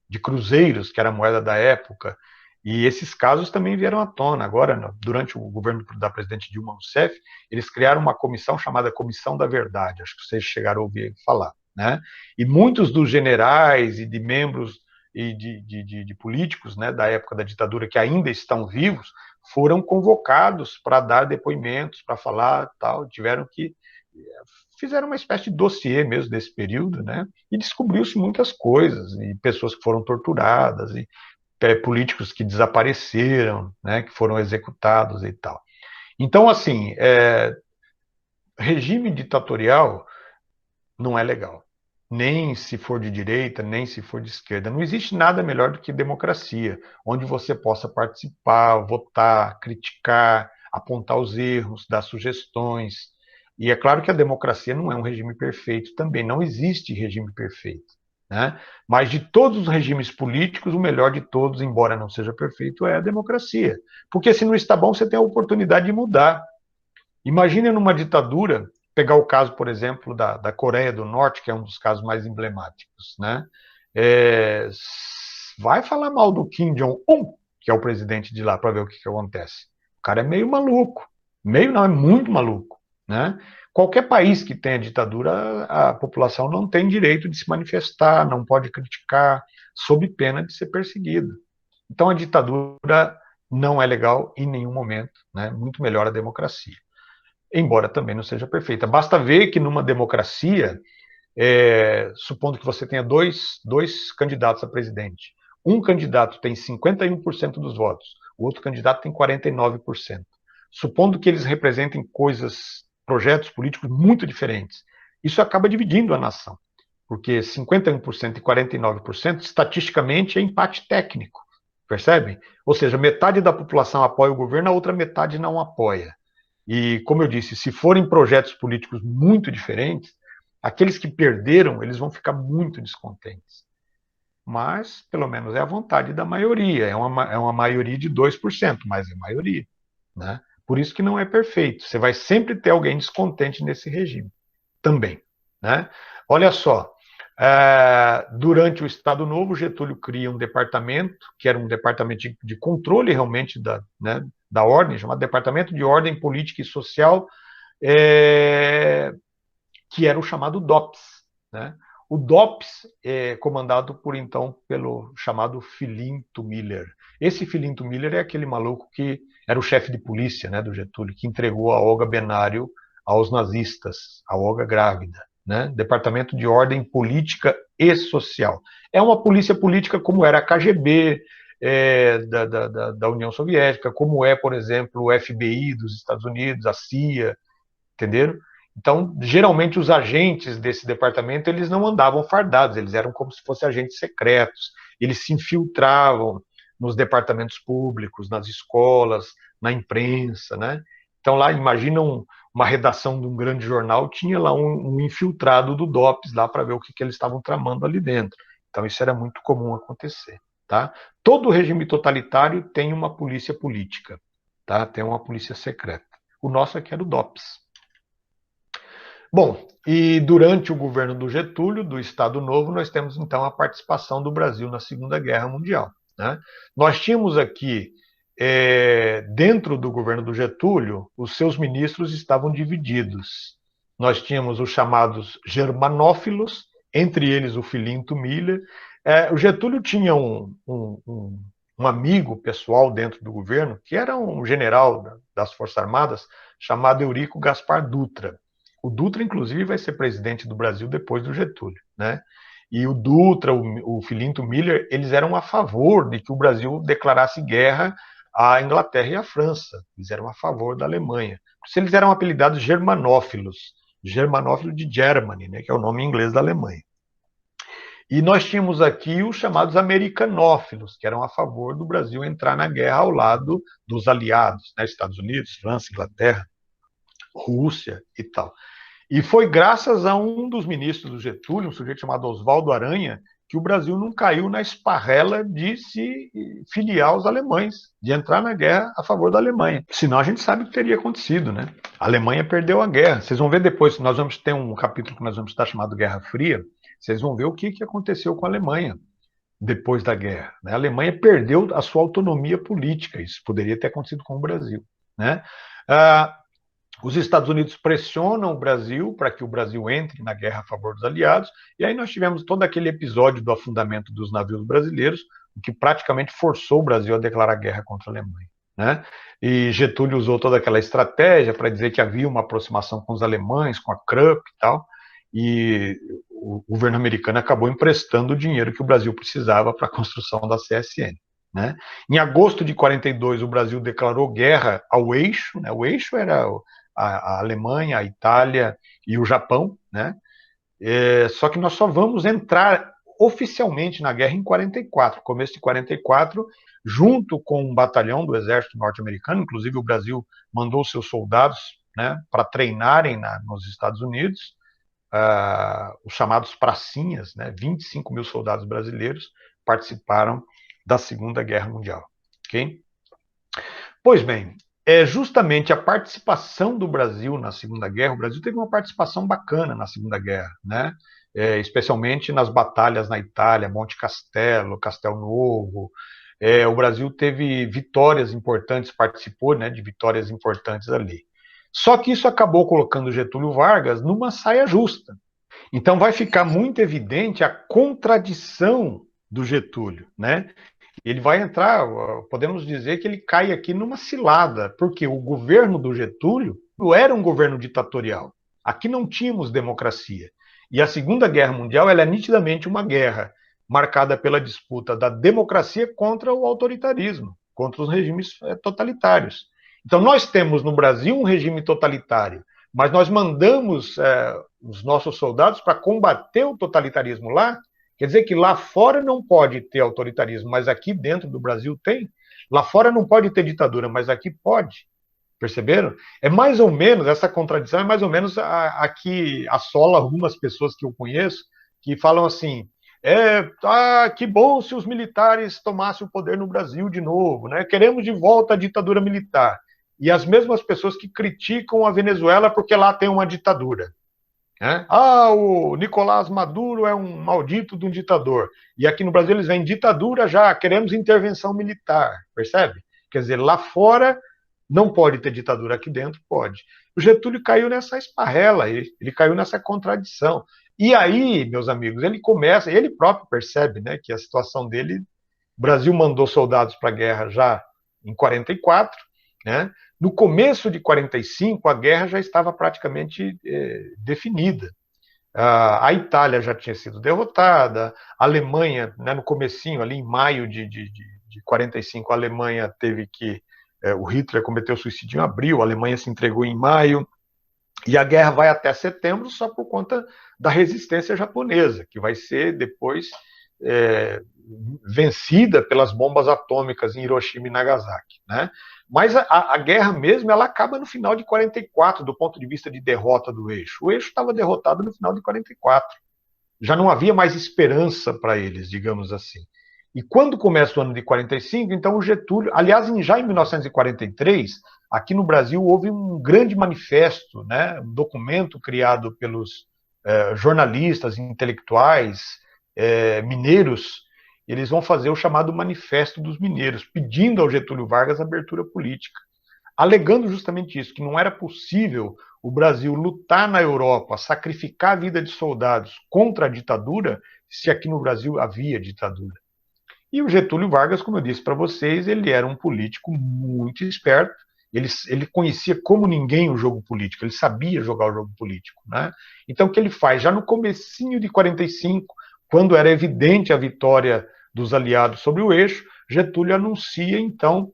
Speaker 1: de cruzeiros, que era a moeda da época, e esses casos também vieram à tona. Agora, durante o governo da presidente Dilma Rousseff, eles criaram uma comissão chamada Comissão da Verdade, acho que vocês chegaram a ouvir falar. Né? E muitos dos generais e de membros e de políticos, né, da época da ditadura que ainda estão vivos foram convocados para dar depoimentos, para falar tal, tiveram que fizeram uma espécie de dossiê mesmo desse período, né? E descobriu-se muitas coisas, e pessoas que foram torturadas, e políticos que desapareceram, né? Que foram executados e tal. Então, assim, regime ditatorial não é legal. Nem se for de direita, nem se for de esquerda. Não existe nada melhor do que democracia, onde você possa participar, votar, criticar, apontar os erros, dar sugestões. E é claro que a democracia não é um regime perfeito também, não existe regime perfeito. Né? Mas de todos os regimes políticos, o melhor de todos, embora não seja perfeito, é a democracia. Porque se não está bom, você tem a oportunidade de mudar. Imagine numa ditadura, pegar o caso, por exemplo, da Coreia do Norte, que é um dos casos mais emblemáticos. Né? Vai falar mal do Kim Jong-un, que é o presidente de lá, para ver o que acontece. O cara é meio maluco. Meio não, é muito maluco. Né? Qualquer país que tenha ditadura, a população não tem direito de se manifestar, não pode criticar, sob pena de ser perseguido. Então a ditadura não é legal em nenhum momento, né? Muito melhor a democracia. Embora também não seja perfeita. Basta ver que numa democracia, supondo que você tenha dois candidatos a presidente, um candidato tem 51% dos votos, o outro candidato tem 49%. Supondo que eles representem projetos políticos muito diferentes, isso acaba dividindo a nação, porque 51% e 49% estatisticamente é empate técnico, percebe? Ou seja, metade da população apoia o governo, a outra metade não apoia. E, como eu disse, se forem projetos políticos muito diferentes, aqueles que perderam, eles vão ficar muito descontentes. Mas, pelo menos, é a vontade da maioria. É uma maioria de 2%, mas é maioria. Né? Por isso que não é perfeito. Você vai sempre ter alguém descontente nesse regime. Também. Né? Olha só, durante o Estado Novo, Getúlio cria um departamento, que era um departamento de controle realmente da ordem, chamado Departamento de Ordem Política e Social, que era o chamado DOPS. Né? O DOPS é comandado pelo chamado Filinto Miller. Esse Filinto Miller é aquele maluco que era o chefe de polícia, né, do Getúlio, que entregou a Olga Benário aos nazistas, a Olga grávida, né? Departamento de Ordem Política e Social. É uma polícia política como era a KGB da União Soviética, como é, por exemplo, o FBI dos Estados Unidos, a CIA, entenderam? Então, geralmente, os agentes desse departamento, eles não andavam fardados, eles eram como se fossem agentes secretos, eles se infiltravam nos departamentos públicos, nas escolas, na imprensa, né? Então, lá, imaginam uma redação de um grande jornal, tinha lá um infiltrado do DOPS lá para ver o que eles estavam tramando ali dentro. Então, isso era muito comum acontecer, tá? Todo regime totalitário tem uma polícia política, tá? Tem uma polícia secreta. O nosso aqui era o DOPS. Bom, e durante o governo do Getúlio, do Estado Novo, nós temos então a participação do Brasil na Segunda Guerra Mundial, né? Nós tínhamos aqui, dentro do governo do Getúlio, os seus ministros estavam divididos. Nós tínhamos os chamados germanófilos, entre eles o Filinto Miller. O Getúlio tinha um amigo pessoal dentro do governo, que era um general das Forças Armadas, chamado Eurico Gaspar Dutra. O Dutra, inclusive, vai ser presidente do Brasil depois do Getúlio, né? E o Dutra, o Filinto Miller, eles eram a favor de que o Brasil declarasse guerra à Inglaterra e à França. Eles eram a favor da Alemanha. Por isso eles eram apelidados germanófilos, germanófilo de Germany, né, que é o nome inglês da Alemanha. E nós tínhamos aqui os chamados americanófilos, que eram a favor do Brasil entrar na guerra ao lado dos aliados, né, Estados Unidos, França, Inglaterra, Rússia e tal. E foi graças a um dos ministros do Getúlio, um sujeito chamado Oswaldo Aranha, que o Brasil não caiu na esparrela de se filiar aos alemães, de entrar na guerra a favor da Alemanha. Senão a gente sabe o que teria acontecido, né? A Alemanha perdeu a guerra. Vocês vão ver depois, nós vamos ter um capítulo que nós vamos estar chamado Guerra Fria, vocês vão ver o que aconteceu com a Alemanha depois da guerra, né? A Alemanha perdeu a sua autonomia política, isso poderia ter acontecido com o Brasil, né? Os Estados Unidos pressionam o Brasil para que o Brasil entre na guerra a favor dos aliados, e aí nós tivemos todo aquele episódio do afundamento dos navios brasileiros, que praticamente forçou o Brasil a declarar guerra contra a Alemanha, né? E Getúlio usou toda aquela estratégia para dizer que havia uma aproximação com os alemães, com a Krupp e tal, e o governo americano acabou emprestando o dinheiro que o Brasil precisava para a construção da CSN. Né? Em agosto de 42, o Brasil declarou guerra ao eixo, né? O eixo era a Alemanha, a Itália e o Japão, né? Só que nós só vamos entrar oficialmente na guerra em 44, começo de 44, junto com um batalhão do exército norte-americano, inclusive o Brasil mandou seus soldados, né, para treinarem nos Estados Unidos, os chamados pracinhas, né, 25 mil soldados brasileiros participaram da Segunda Guerra Mundial. Okay? Pois bem, justamente a participação do Brasil na Segunda Guerra, o Brasil teve uma participação bacana na Segunda Guerra, né? Especialmente nas batalhas na Itália, Monte Castelo, Castel Novo. O Brasil teve vitórias importantes, participou, né, de vitórias importantes ali. Só que isso acabou colocando Getúlio Vargas numa saia justa. Então vai ficar muito evidente a contradição do Getúlio, né? Ele vai entrar, podemos dizer que ele cai aqui numa cilada, porque o governo do Getúlio era um governo ditatorial. Aqui não tínhamos democracia. E a Segunda Guerra Mundial ela é nitidamente uma guerra marcada pela disputa da democracia contra o autoritarismo, contra os regimes totalitários. Então nós temos no Brasil um regime totalitário, mas nós mandamos os nossos soldados para combater o totalitarismo lá. Quer dizer que lá fora não pode ter autoritarismo, mas aqui dentro do Brasil tem. Lá fora não pode ter ditadura, mas aqui pode. Perceberam? É mais ou menos, essa contradição é mais ou menos a que assola algumas pessoas que eu conheço, que falam assim, que bom se os militares tomassem o poder no Brasil de novo, né? Queremos de volta a ditadura militar. E as mesmas pessoas que criticam a Venezuela porque lá tem uma ditadura. O Nicolás Maduro é um maldito de um ditador. E aqui no Brasil eles vêm ditadura já, queremos intervenção militar, percebe? Quer dizer, lá fora não pode ter ditadura, aqui dentro pode. O Getúlio caiu nessa esparrela, ele caiu nessa contradição. E aí, meus amigos, ele próprio percebe, né, que a situação dele, o Brasil mandou soldados para a guerra já em 44, né? No começo de 45, a guerra já estava praticamente definida. A Itália já tinha sido derrotada, a Alemanha, né, no comecinho, ali em maio de 45, a Alemanha teve que... o Hitler cometeu suicídio em abril, a Alemanha se entregou em maio, e a guerra vai até setembro só por conta da resistência japonesa, que vai ser depois vencida pelas bombas atômicas em Hiroshima e Nagasaki, né? Mas a guerra mesmo, ela acaba no final de 44, do ponto de vista de derrota do eixo. O eixo estava derrotado no final de 44. Já não havia mais esperança para eles, digamos assim. E quando começa o ano de 45, então o Getúlio... Aliás, já em 1943, aqui no Brasil, houve um grande manifesto, né, um documento criado pelos jornalistas, intelectuais, mineiros. Eles vão fazer o chamado Manifesto dos Mineiros, pedindo ao Getúlio Vargas abertura política, alegando justamente isso, que não era possível o Brasil lutar na Europa, sacrificar a vida de soldados contra a ditadura, se aqui no Brasil havia ditadura. E o Getúlio Vargas, como eu disse para vocês, ele era um político muito esperto, ele conhecia como ninguém o jogo político, ele sabia jogar o jogo político, né? Então, o que ele faz? Já no comecinho de 45, quando era evidente a vitória dos aliados sobre o eixo, Getúlio anuncia, então,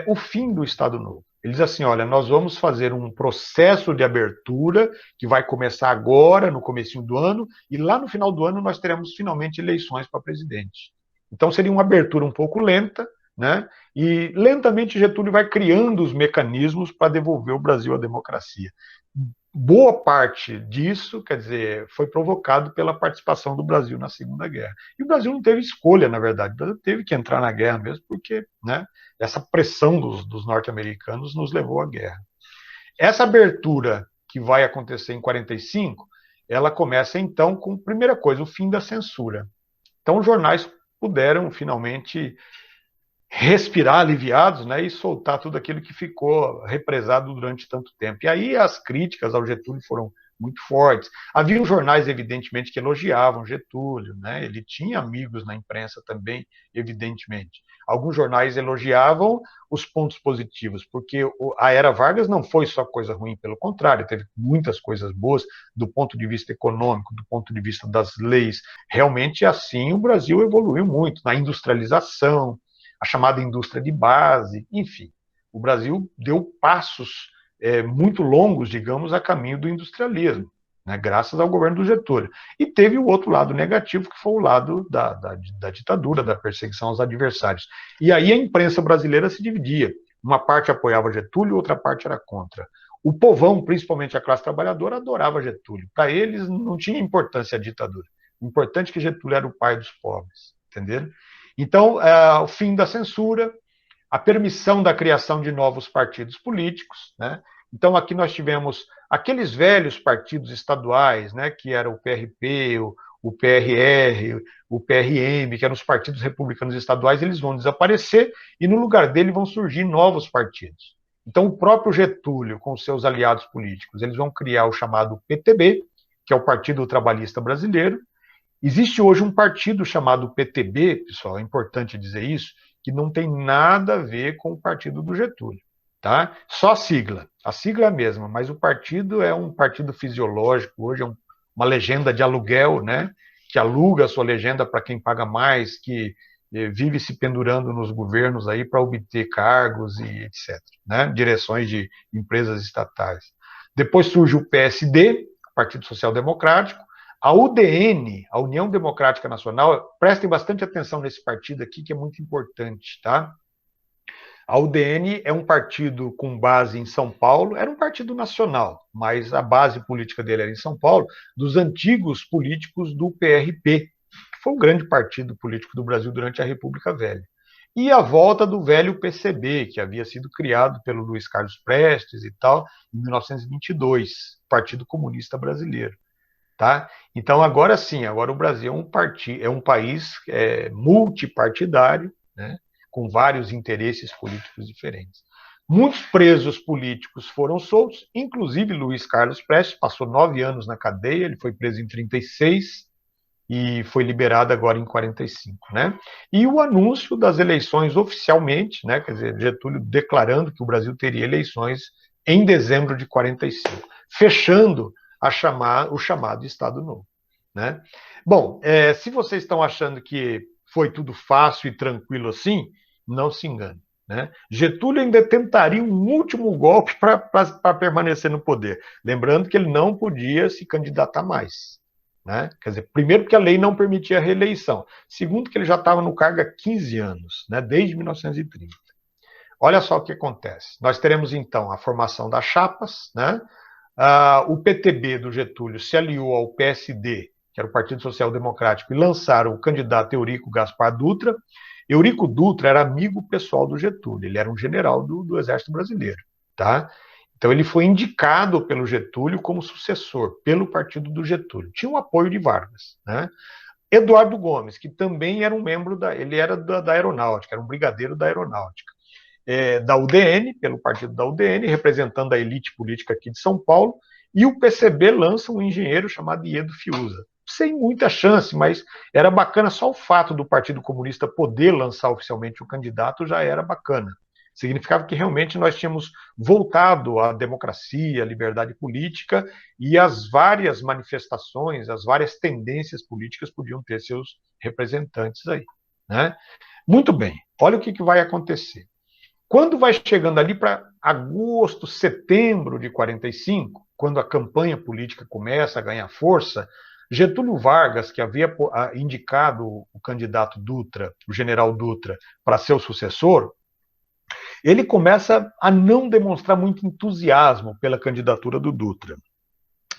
Speaker 1: o fim do Estado Novo. Ele diz assim, olha, nós vamos fazer um processo de abertura que vai começar agora, no comecinho do ano, e lá no final do ano nós teremos finalmente eleições para presidente. Então seria uma abertura um pouco lenta, né? E lentamente Getúlio vai criando os mecanismos para devolver o Brasil à democracia. Boa parte disso, quer dizer, foi provocado pela participação do Brasil na Segunda Guerra. E o Brasil não teve escolha, na verdade. O Brasil teve que entrar na guerra mesmo, porque, né, essa pressão dos norte-americanos nos levou à guerra. Essa abertura que vai acontecer em 45, ela começa, então, com, primeira coisa, o fim da censura. Então, os jornais puderam, finalmente, respirar aliviados, né, e soltar tudo aquilo que ficou represado durante tanto tempo. E aí as críticas ao Getúlio foram muito fortes. Havia jornais, evidentemente, que elogiavam Getúlio, né? Ele tinha amigos na imprensa também, evidentemente. Alguns jornais elogiavam os pontos positivos, porque a Era Vargas não foi só coisa ruim, pelo contrário, teve muitas coisas boas do ponto de vista econômico, do ponto de vista das leis. Realmente, assim, o Brasil evoluiu muito na industrialização, a chamada indústria de base, enfim. O Brasil deu passos muito longos, digamos, a caminho do industrialismo, né, graças ao governo do Getúlio. E teve o outro lado negativo, que foi o lado da ditadura, da perseguição aos adversários. E aí a imprensa brasileira se dividia. Uma parte apoiava Getúlio, outra parte era contra. O povão, principalmente a classe trabalhadora, adorava Getúlio. Para eles não tinha importância a ditadura. O importante é que Getúlio era o pai dos pobres, entenderam? Então, o fim da censura, a permissão da criação de novos partidos políticos, né? Então, aqui nós tivemos aqueles velhos partidos estaduais, né, que eram o PRP, o PRR, o PRM, que eram os partidos republicanos estaduais, eles vão desaparecer e no lugar dele vão surgir novos partidos. Então, o próprio Getúlio, com seus aliados políticos, eles vão criar o chamado PTB, que é o Partido Trabalhista Brasileiro. Existe hoje um partido chamado PTB, pessoal, é importante dizer isso, que não tem nada a ver com o partido do Getúlio, tá? Só a sigla é a mesma, mas o partido é um partido fisiológico, hoje é uma legenda de aluguel, né? Que aluga a sua legenda para quem paga mais, que vive se pendurando nos governos aí para obter cargos e etc., né? Direções de empresas estatais. Depois surge o PSD, Partido Social Democrático. A UDN, a União Democrática Nacional, prestem bastante atenção nesse partido aqui, que é muito importante, tá? A UDN é um partido com base em São Paulo, era um partido nacional, mas a base política dele era em São Paulo, dos antigos políticos do PRP, que foi um grande partido político do Brasil durante a República Velha. E a volta do velho PCB, que havia sido criado pelo Luiz Carlos Prestes e tal, em 1922, Partido Comunista Brasileiro. Tá? Então, agora sim, agora o Brasil é um país multipartidário, né, com vários interesses políticos diferentes. Muitos presos políticos foram soltos, inclusive Luiz Carlos Prestes, passou 9 anos na cadeia, ele foi preso em 36, e foi liberada agora em 45, né? E o anúncio das eleições oficialmente, né? Quer dizer, Getúlio declarando que o Brasil teria eleições em dezembro de 45, fechando o chamado Estado Novo, né? Bom, se vocês estão achando que foi tudo fácil e tranquilo assim, não se engane, né? Getúlio ainda tentaria um último golpe para permanecer no poder, lembrando que ele não podia se candidatar mais, né? Quer dizer, primeiro porque a lei não permitia a reeleição, segundo que ele já estava no cargo há 15 anos, né? Desde 1930. Olha só o que acontece. Nós teremos então a formação das chapas, né? O PTB do Getúlio se aliou ao PSD, que era o Partido Social Democrático, e lançaram o candidato Eurico Gaspar Dutra. Eurico Dutra era amigo pessoal do Getúlio, ele era um general do Exército Brasileiro, tá? Então ele foi indicado pelo Getúlio como sucessor, pelo partido do Getúlio. Tinha o apoio de Vargas, né? Eduardo Gomes, que também era um membro ele era da Aeronáutica, era um brigadeiro da Aeronáutica. Da UDN, pelo partido da UDN, representando a elite política aqui de São Paulo, e o PCB lança um engenheiro chamado Iedo Fiuza. Sem muita chance, mas era bacana só o fato do Partido Comunista poder lançar oficialmente o candidato, já era bacana. Significava que realmente nós tínhamos voltado à democracia, à liberdade política, e as várias manifestações, as várias tendências políticas podiam ter seus representantes aí, né? Muito bem, olha o que vai acontecer. Quando vai chegando ali para agosto, setembro de 45, quando a campanha política começa a ganhar força, Getúlio Vargas, que havia indicado o candidato Dutra, o general Dutra, para ser o sucessor, ele começa a não demonstrar muito entusiasmo pela candidatura do Dutra.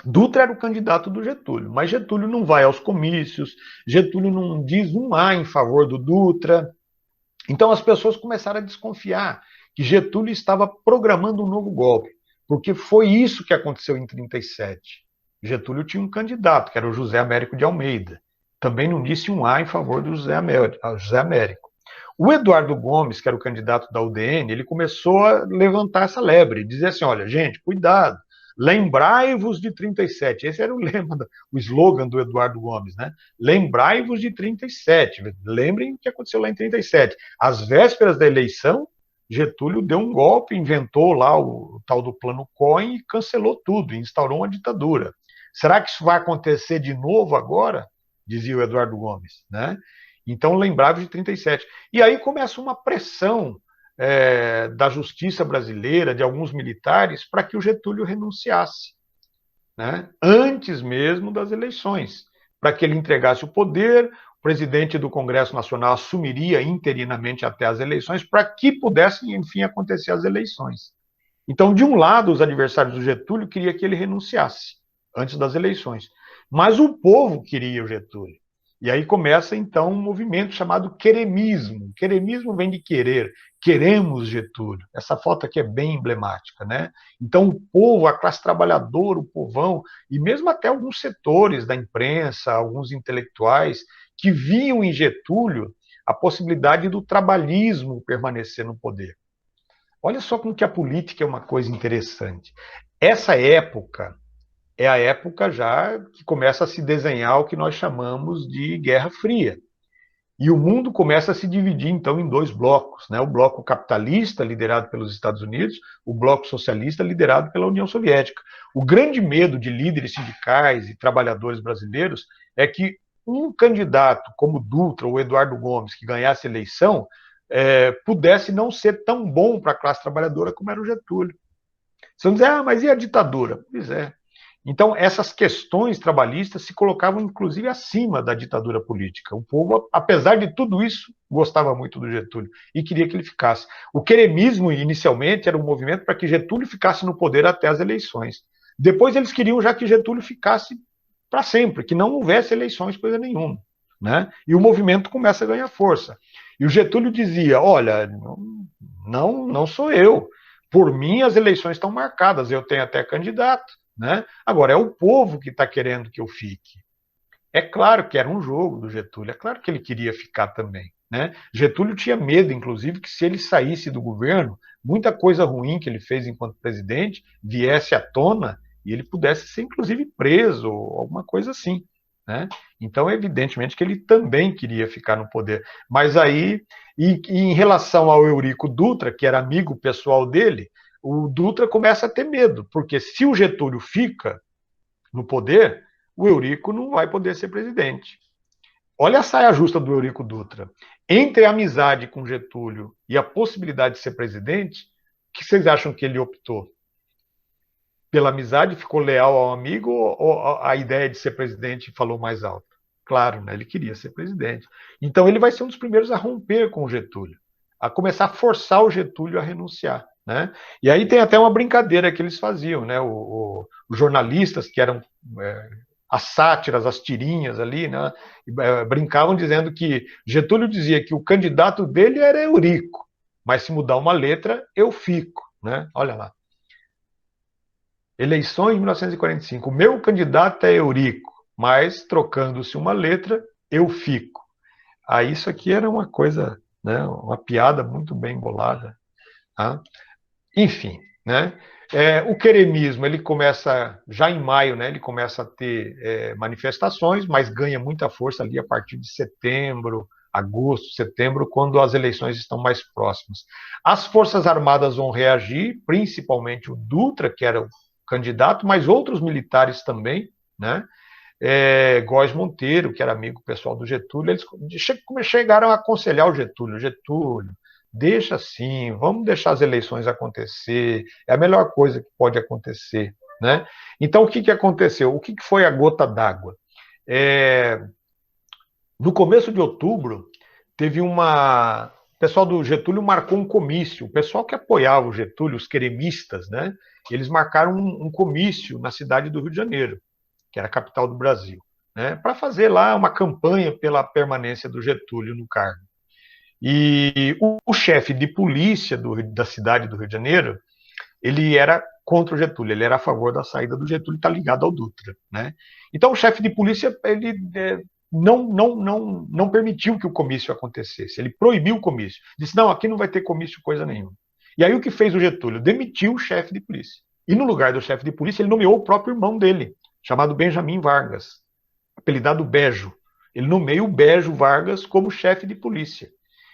Speaker 1: Dutra era o candidato do Getúlio, mas Getúlio não vai aos comícios, Getúlio não diz um A em favor do Dutra. Então as pessoas começaram a desconfiar que Getúlio estava programando um novo golpe, porque foi isso que aconteceu em 37. Getúlio tinha um candidato, que era o José Américo de Almeida. Também não disse um A em favor do José Américo. O Eduardo Gomes, que era o candidato da UDN, ele começou a levantar essa lebre, dizer assim, olha, gente, cuidado, lembrai-vos de 37. Esse era o lema, o slogan do Eduardo Gomes, né? Lembrai-vos de 37. Lembrem o que aconteceu lá em 37. Às vésperas da eleição, Getúlio deu um golpe, inventou lá o tal do Plano Cohen e cancelou tudo, instaurou uma ditadura. Será que isso vai acontecer de novo agora? Dizia o Eduardo Gomes, né? Então, lembrava de 37. E aí começa uma pressão da justiça brasileira, de alguns militares, para que o Getúlio renunciasse, né? Antes mesmo das eleições, para que ele entregasse o poder, o presidente do Congresso Nacional assumiria interinamente até as eleições, para que pudessem, enfim, acontecer as eleições. Então, de um lado, os adversários do Getúlio queriam que ele renunciasse antes das eleições, mas o povo queria o Getúlio. E aí começa, então, um movimento chamado queremismo. Queremismo vem de querer. Queremos Getúlio. Essa foto aqui é bem emblemática, né? Então, o povo, a classe trabalhadora, o povão, e mesmo até alguns setores da imprensa, alguns intelectuais, que viam em Getúlio a possibilidade do trabalhismo permanecer no poder. Olha só como que a política é uma coisa interessante. Essa época é a época já que começa a se desenhar o que nós chamamos de Guerra Fria. E o mundo começa a se dividir, então, em dois blocos, né? O bloco capitalista, liderado pelos Estados Unidos, o bloco socialista, liderado pela União Soviética. O grande medo de líderes sindicais e trabalhadores brasileiros é que um candidato como Dutra ou Eduardo Gomes, que ganhasse a eleição, pudesse não ser tão bom para a classe trabalhadora como era o Getúlio. Você vai dizer, mas e a ditadura? Pois é. Então, essas questões trabalhistas se colocavam, inclusive, acima da ditadura política. O povo, apesar de tudo isso, gostava muito do Getúlio e queria que ele ficasse. O queremismo, inicialmente, era um movimento para que Getúlio ficasse no poder até as eleições. Depois, eles queriam já que Getúlio ficasse para sempre, que não houvesse eleições, coisa nenhuma, né? E o movimento começa a ganhar força. E o Getúlio dizia, olha, não sou eu. Por mim, as eleições estão marcadas, eu tenho até candidato. Né? Agora, é o povo que está querendo que eu fique. É claro que era um jogo do Getúlio, é claro que ele queria ficar também. Né? Getúlio tinha medo, inclusive, que se ele saísse do governo, muita coisa ruim que ele fez enquanto presidente viesse à tona e ele pudesse ser, inclusive, preso, ou alguma coisa assim. né? Então, evidentemente que ele também queria ficar no poder. Mas aí, e em relação ao Eurico Dutra, que era amigo pessoal dele, o Dutra começa a ter medo, porque se o Getúlio fica no poder, o Eurico não vai poder ser presidente. Olha a saia justa do Eurico Dutra. Entre a amizade com Getúlio e a possibilidade de ser presidente, o que vocês acham que ele optou? Pela amizade, ficou leal ao amigo, ou a ideia de ser presidente falou mais alto? Claro, né? Ele queria ser presidente. Então ele vai ser um dos primeiros a romper com o Getúlio, a começar a forçar o Getúlio a renunciar. Né? E aí tem até uma brincadeira que eles faziam, né? Os jornalistas que eram as sátiras, as tirinhas ali, né? Brincavam dizendo que Getúlio dizia que o candidato dele era Eurico, mas se mudar uma letra, eu fico. Né? Olha lá. Eleições de 1945. O meu candidato é Eurico, mas trocando-se uma letra, eu fico. Aí isso aqui era uma coisa, né? Uma piada muito bem bolada. Tá? Enfim, né? O queremismo, ele começa já em maio, né? Ele começa a ter manifestações, mas ganha muita força ali a partir de setembro, agosto, setembro, quando as eleições estão mais próximas. As Forças Armadas vão reagir, principalmente o Dutra, que era o candidato, mas outros militares também, né? Góes Monteiro, que era amigo pessoal do Getúlio, eles chegaram a aconselhar o Getúlio, deixa assim, vamos deixar as eleições acontecer, é a melhor coisa que pode acontecer. Né? Então, o que aconteceu? O que foi a gota d'água? No começo de outubro, teve uma... O pessoal do Getúlio marcou um comício, o pessoal que apoiava o Getúlio, os queremistas, né? Eles marcaram um comício na cidade do Rio de Janeiro, que era a capital do Brasil, né? Para fazer lá uma campanha pela permanência do Getúlio no cargo. E o chefe de polícia da cidade do Rio de Janeiro, ele era contra o Getúlio, ele era a favor da saída do Getúlio, está ligado ao Dutra. Né? Então o chefe de polícia ele não permitiu que o comício acontecesse, ele proibiu o comício, disse, não, aqui não vai ter comício coisa nenhuma. E aí o que fez o Getúlio? Demitiu o chefe de polícia. E no lugar do chefe de polícia, ele nomeou o próprio irmão dele, chamado Benjamin Vargas, apelidado Bejo. Ele nomeia o Bejo Vargas como chefe de polícia.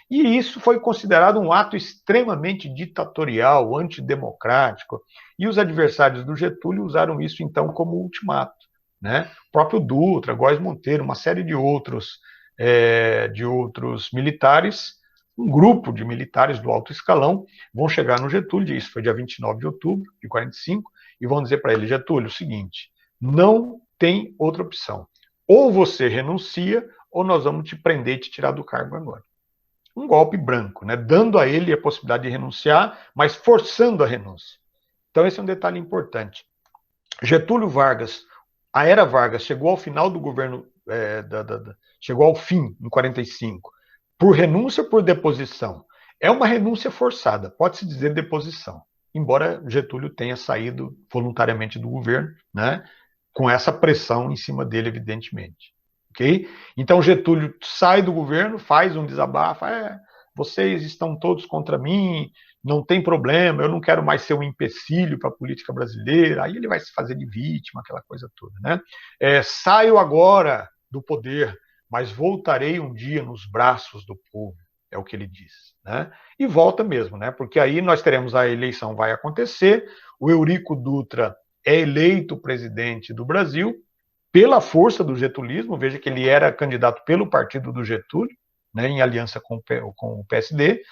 Speaker 1: E isso foi considerado um ato extremamente ditatorial, antidemocrático, e os adversários do Getúlio usaram isso, então, como ultimato. Né? O próprio Dutra, Góes Monteiro, uma série de outros militares, um grupo de militares do alto escalão, vão chegar no Getúlio, isso foi dia 29 de outubro de 45, e vão dizer para ele, Getúlio, o seguinte, não tem outra opção. Ou você renuncia, ou nós vamos te prender e te tirar do cargo agora. Um golpe branco, né? Dando a ele a possibilidade de renunciar, mas forçando a renúncia. Então esse é um detalhe importante. Getúlio Vargas, a era Vargas, chegou ao final do governo, chegou ao fim, em 45, por renúncia ou por deposição? É uma renúncia forçada, pode-se dizer deposição, embora Getúlio tenha saído voluntariamente do governo, né? Com essa pressão em cima dele, evidentemente. Okay? Então Getúlio sai do governo, faz um desabafo, vocês estão todos contra mim, não tem problema, eu não quero mais ser um empecilho para a política brasileira, aí ele vai se fazer de vítima, aquela coisa toda. Né? Saio agora do poder, mas voltarei um dia nos braços do povo, é o que ele diz. Né? E volta mesmo, né? Porque aí nós teremos a eleição, vai acontecer, o Eurico Dutra é eleito presidente do Brasil, pela força do getulismo, veja que ele era candidato pelo partido do Getúlio, né, em aliança com o PSD,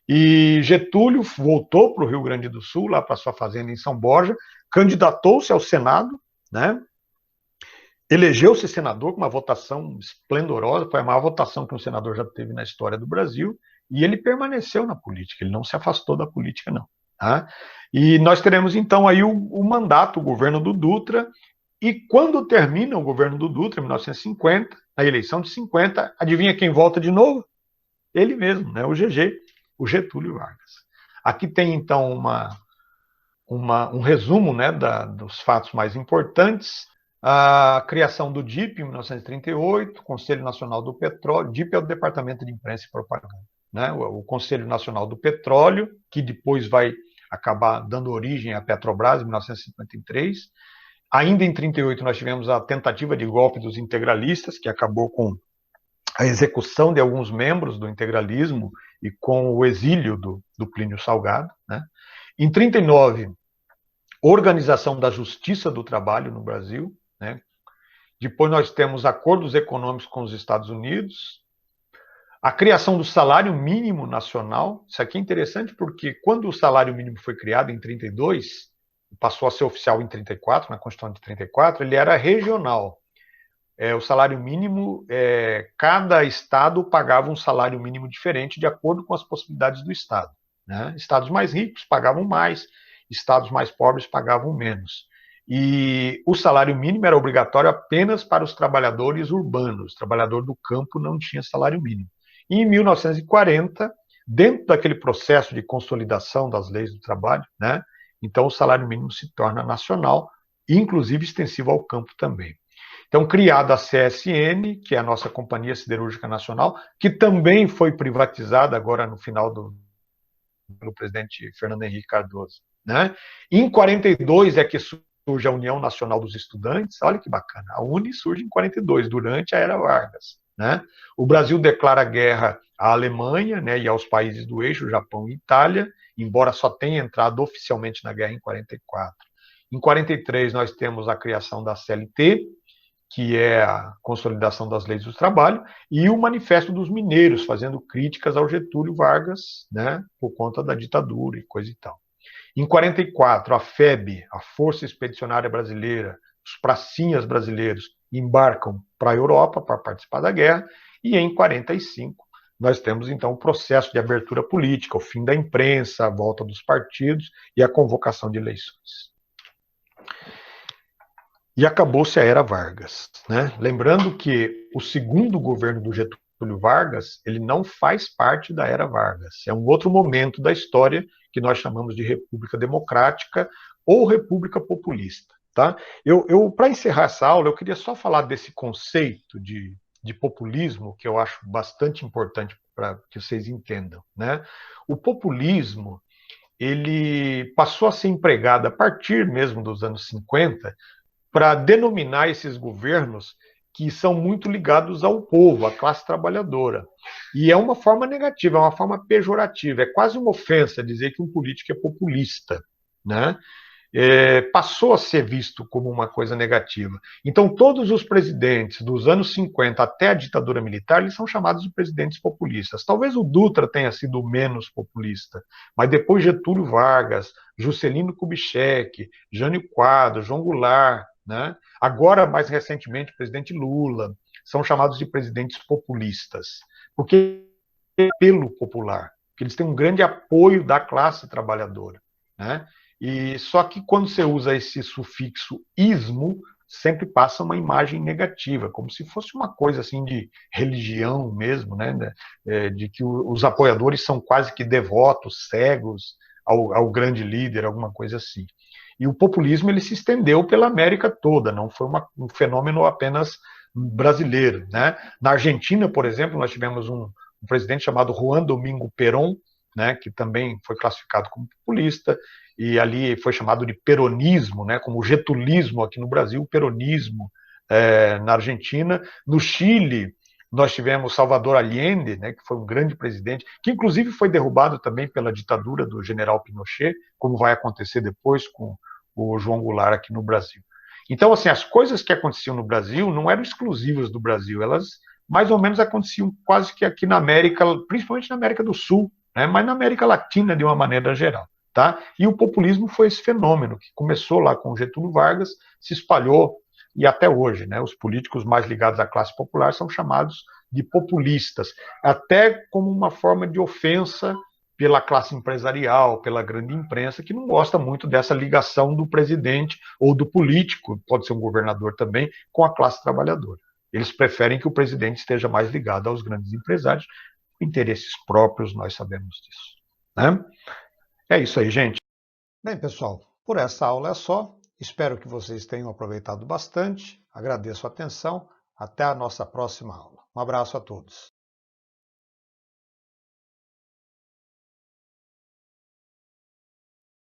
Speaker 1: e Getúlio voltou para o Rio Grande do Sul, lá para sua fazenda em São Borja, candidatou-se ao Senado, né, elegeu-se senador com uma votação esplendorosa, foi a maior votação que um senador já teve na história do Brasil, e ele permaneceu na política, ele não se afastou da política, não. Tá? E nós teremos então aí o mandato, o governo do Dutra. E quando termina o governo do Dutra, em 1950, a eleição de 50, adivinha quem volta de novo? Ele mesmo, né? O GG, o Getúlio Vargas. Aqui tem, então, um resumo, né, dos fatos mais importantes. A criação do DIP, em 1938, Conselho Nacional do Petróleo. DIP é o Departamento de Imprensa e Propaganda. Né? O Conselho Nacional do Petróleo, que depois vai acabar dando origem à Petrobras, em 1953. Ainda em 1938 nós tivemos a tentativa de golpe dos integralistas, que acabou com a execução de alguns membros do integralismo e com o exílio do Plínio Salgado, né? Em 1939, organização da Justiça do Trabalho no Brasil, né? Depois nós temos acordos econômicos com os Estados Unidos, a criação do salário mínimo nacional. Isso aqui é interessante porque quando o salário mínimo foi criado em 1932, passou a ser oficial em 1934, na Constituição de 1934, ele era regional. O salário mínimo, cada estado pagava um salário mínimo diferente de acordo com as possibilidades do estado, né? Estados mais ricos pagavam mais, estados mais pobres pagavam menos. E o salário mínimo era obrigatório apenas para os trabalhadores urbanos, o trabalhador do campo não tinha salário mínimo. E em 1940, dentro daquele processo de consolidação das leis do trabalho, né, então o salário mínimo se torna nacional, inclusive extensivo ao campo também. Então, criada a CSN, que é a nossa Companhia Siderúrgica Nacional, que também foi privatizada agora no final pelo presidente Fernando Henrique Cardoso, né? Em 42 é que surge a União Nacional dos Estudantes, olha que bacana, a UNE surge em 42, durante a Era Vargas, né? O Brasil declara guerra à Alemanha, né, e aos países do eixo, Japão e Itália, embora só tenha entrado oficialmente na guerra em 44. Em 43 nós temos a criação da CLT, que é a consolidação das leis do trabalho, e o Manifesto dos Mineiros, fazendo críticas ao Getúlio Vargas, né, por conta da ditadura e coisa e tal. Em 44, a FEB, a Força Expedicionária Brasileira, os pracinhas brasileiros embarcam para a Europa para participar da guerra, e em 45 nós temos então o processo de abertura política, o fim da imprensa, a volta dos partidos e a convocação de eleições. E acabou-se a Era Vargas, né? Lembrando que o segundo governo do Getúlio Vargas, ele não faz parte da Era Vargas. É um outro momento da história que nós chamamos de República Democrática ou República Populista, tá? Para encerrar essa aula, eu queria só falar desse conceito de populismo, que eu acho bastante importante para que vocês entendam, né? O populismo, ele passou a ser empregado a partir mesmo dos anos 50, para denominar esses governos que são muito ligados ao povo, à classe trabalhadora. E é uma forma negativa, é uma forma pejorativa, é quase uma ofensa dizer que um político é populista, né? Passou a ser visto como uma coisa negativa. Então, todos os presidentes dos anos 50 até a ditadura militar, eles são chamados de presidentes populistas. Talvez o Dutra tenha sido o menos populista, mas depois Getúlio Vargas, Juscelino Kubitschek, Jânio Quadros, João Goulart, né? Agora, mais recentemente, o presidente Lula, são chamados de presidentes populistas, porque é apelo popular, porque eles têm um grande apoio da classe trabalhadora, né? E só que quando você usa esse sufixo ismo, sempre passa uma imagem negativa, como se fosse uma coisa assim de religião mesmo, né? De que os apoiadores são quase que devotos, cegos ao grande líder, alguma coisa assim. E o populismo ele se estendeu pela América toda, não foi um fenômeno apenas brasileiro, né? Na Argentina, por exemplo, nós tivemos um presidente chamado Juan Domingo Perón, né, que também foi classificado como populista, e ali foi chamado de peronismo, né, como o getulismo aqui no Brasil, o peronismo na Argentina. No Chile, nós tivemos Salvador Allende, né, que foi um grande presidente, que inclusive foi derrubado também pela ditadura do general Pinochet, como vai acontecer depois com o João Goulart aqui no Brasil. Então, assim, as coisas que aconteciam no Brasil não eram exclusivas do Brasil, elas mais ou menos aconteciam quase que aqui na América, principalmente na América do Sul, né, mas na América Latina de uma maneira geral. Tá? E o populismo foi esse fenômeno que começou lá com Getúlio Vargas, se espalhou e até hoje, né, os políticos mais ligados à classe popular são chamados de populistas, até como uma forma de ofensa pela classe empresarial, pela grande imprensa, que não gosta muito dessa ligação do presidente ou do político, pode ser um governador também, com a classe trabalhadora. Eles preferem que o presidente esteja mais ligado aos grandes empresários, interesses próprios, nós sabemos disso, né? É isso aí, gente. Bem, pessoal, por essa aula é só. Espero que vocês tenham aproveitado bastante. Agradeço a atenção. Até a nossa próxima aula. Um abraço a todos.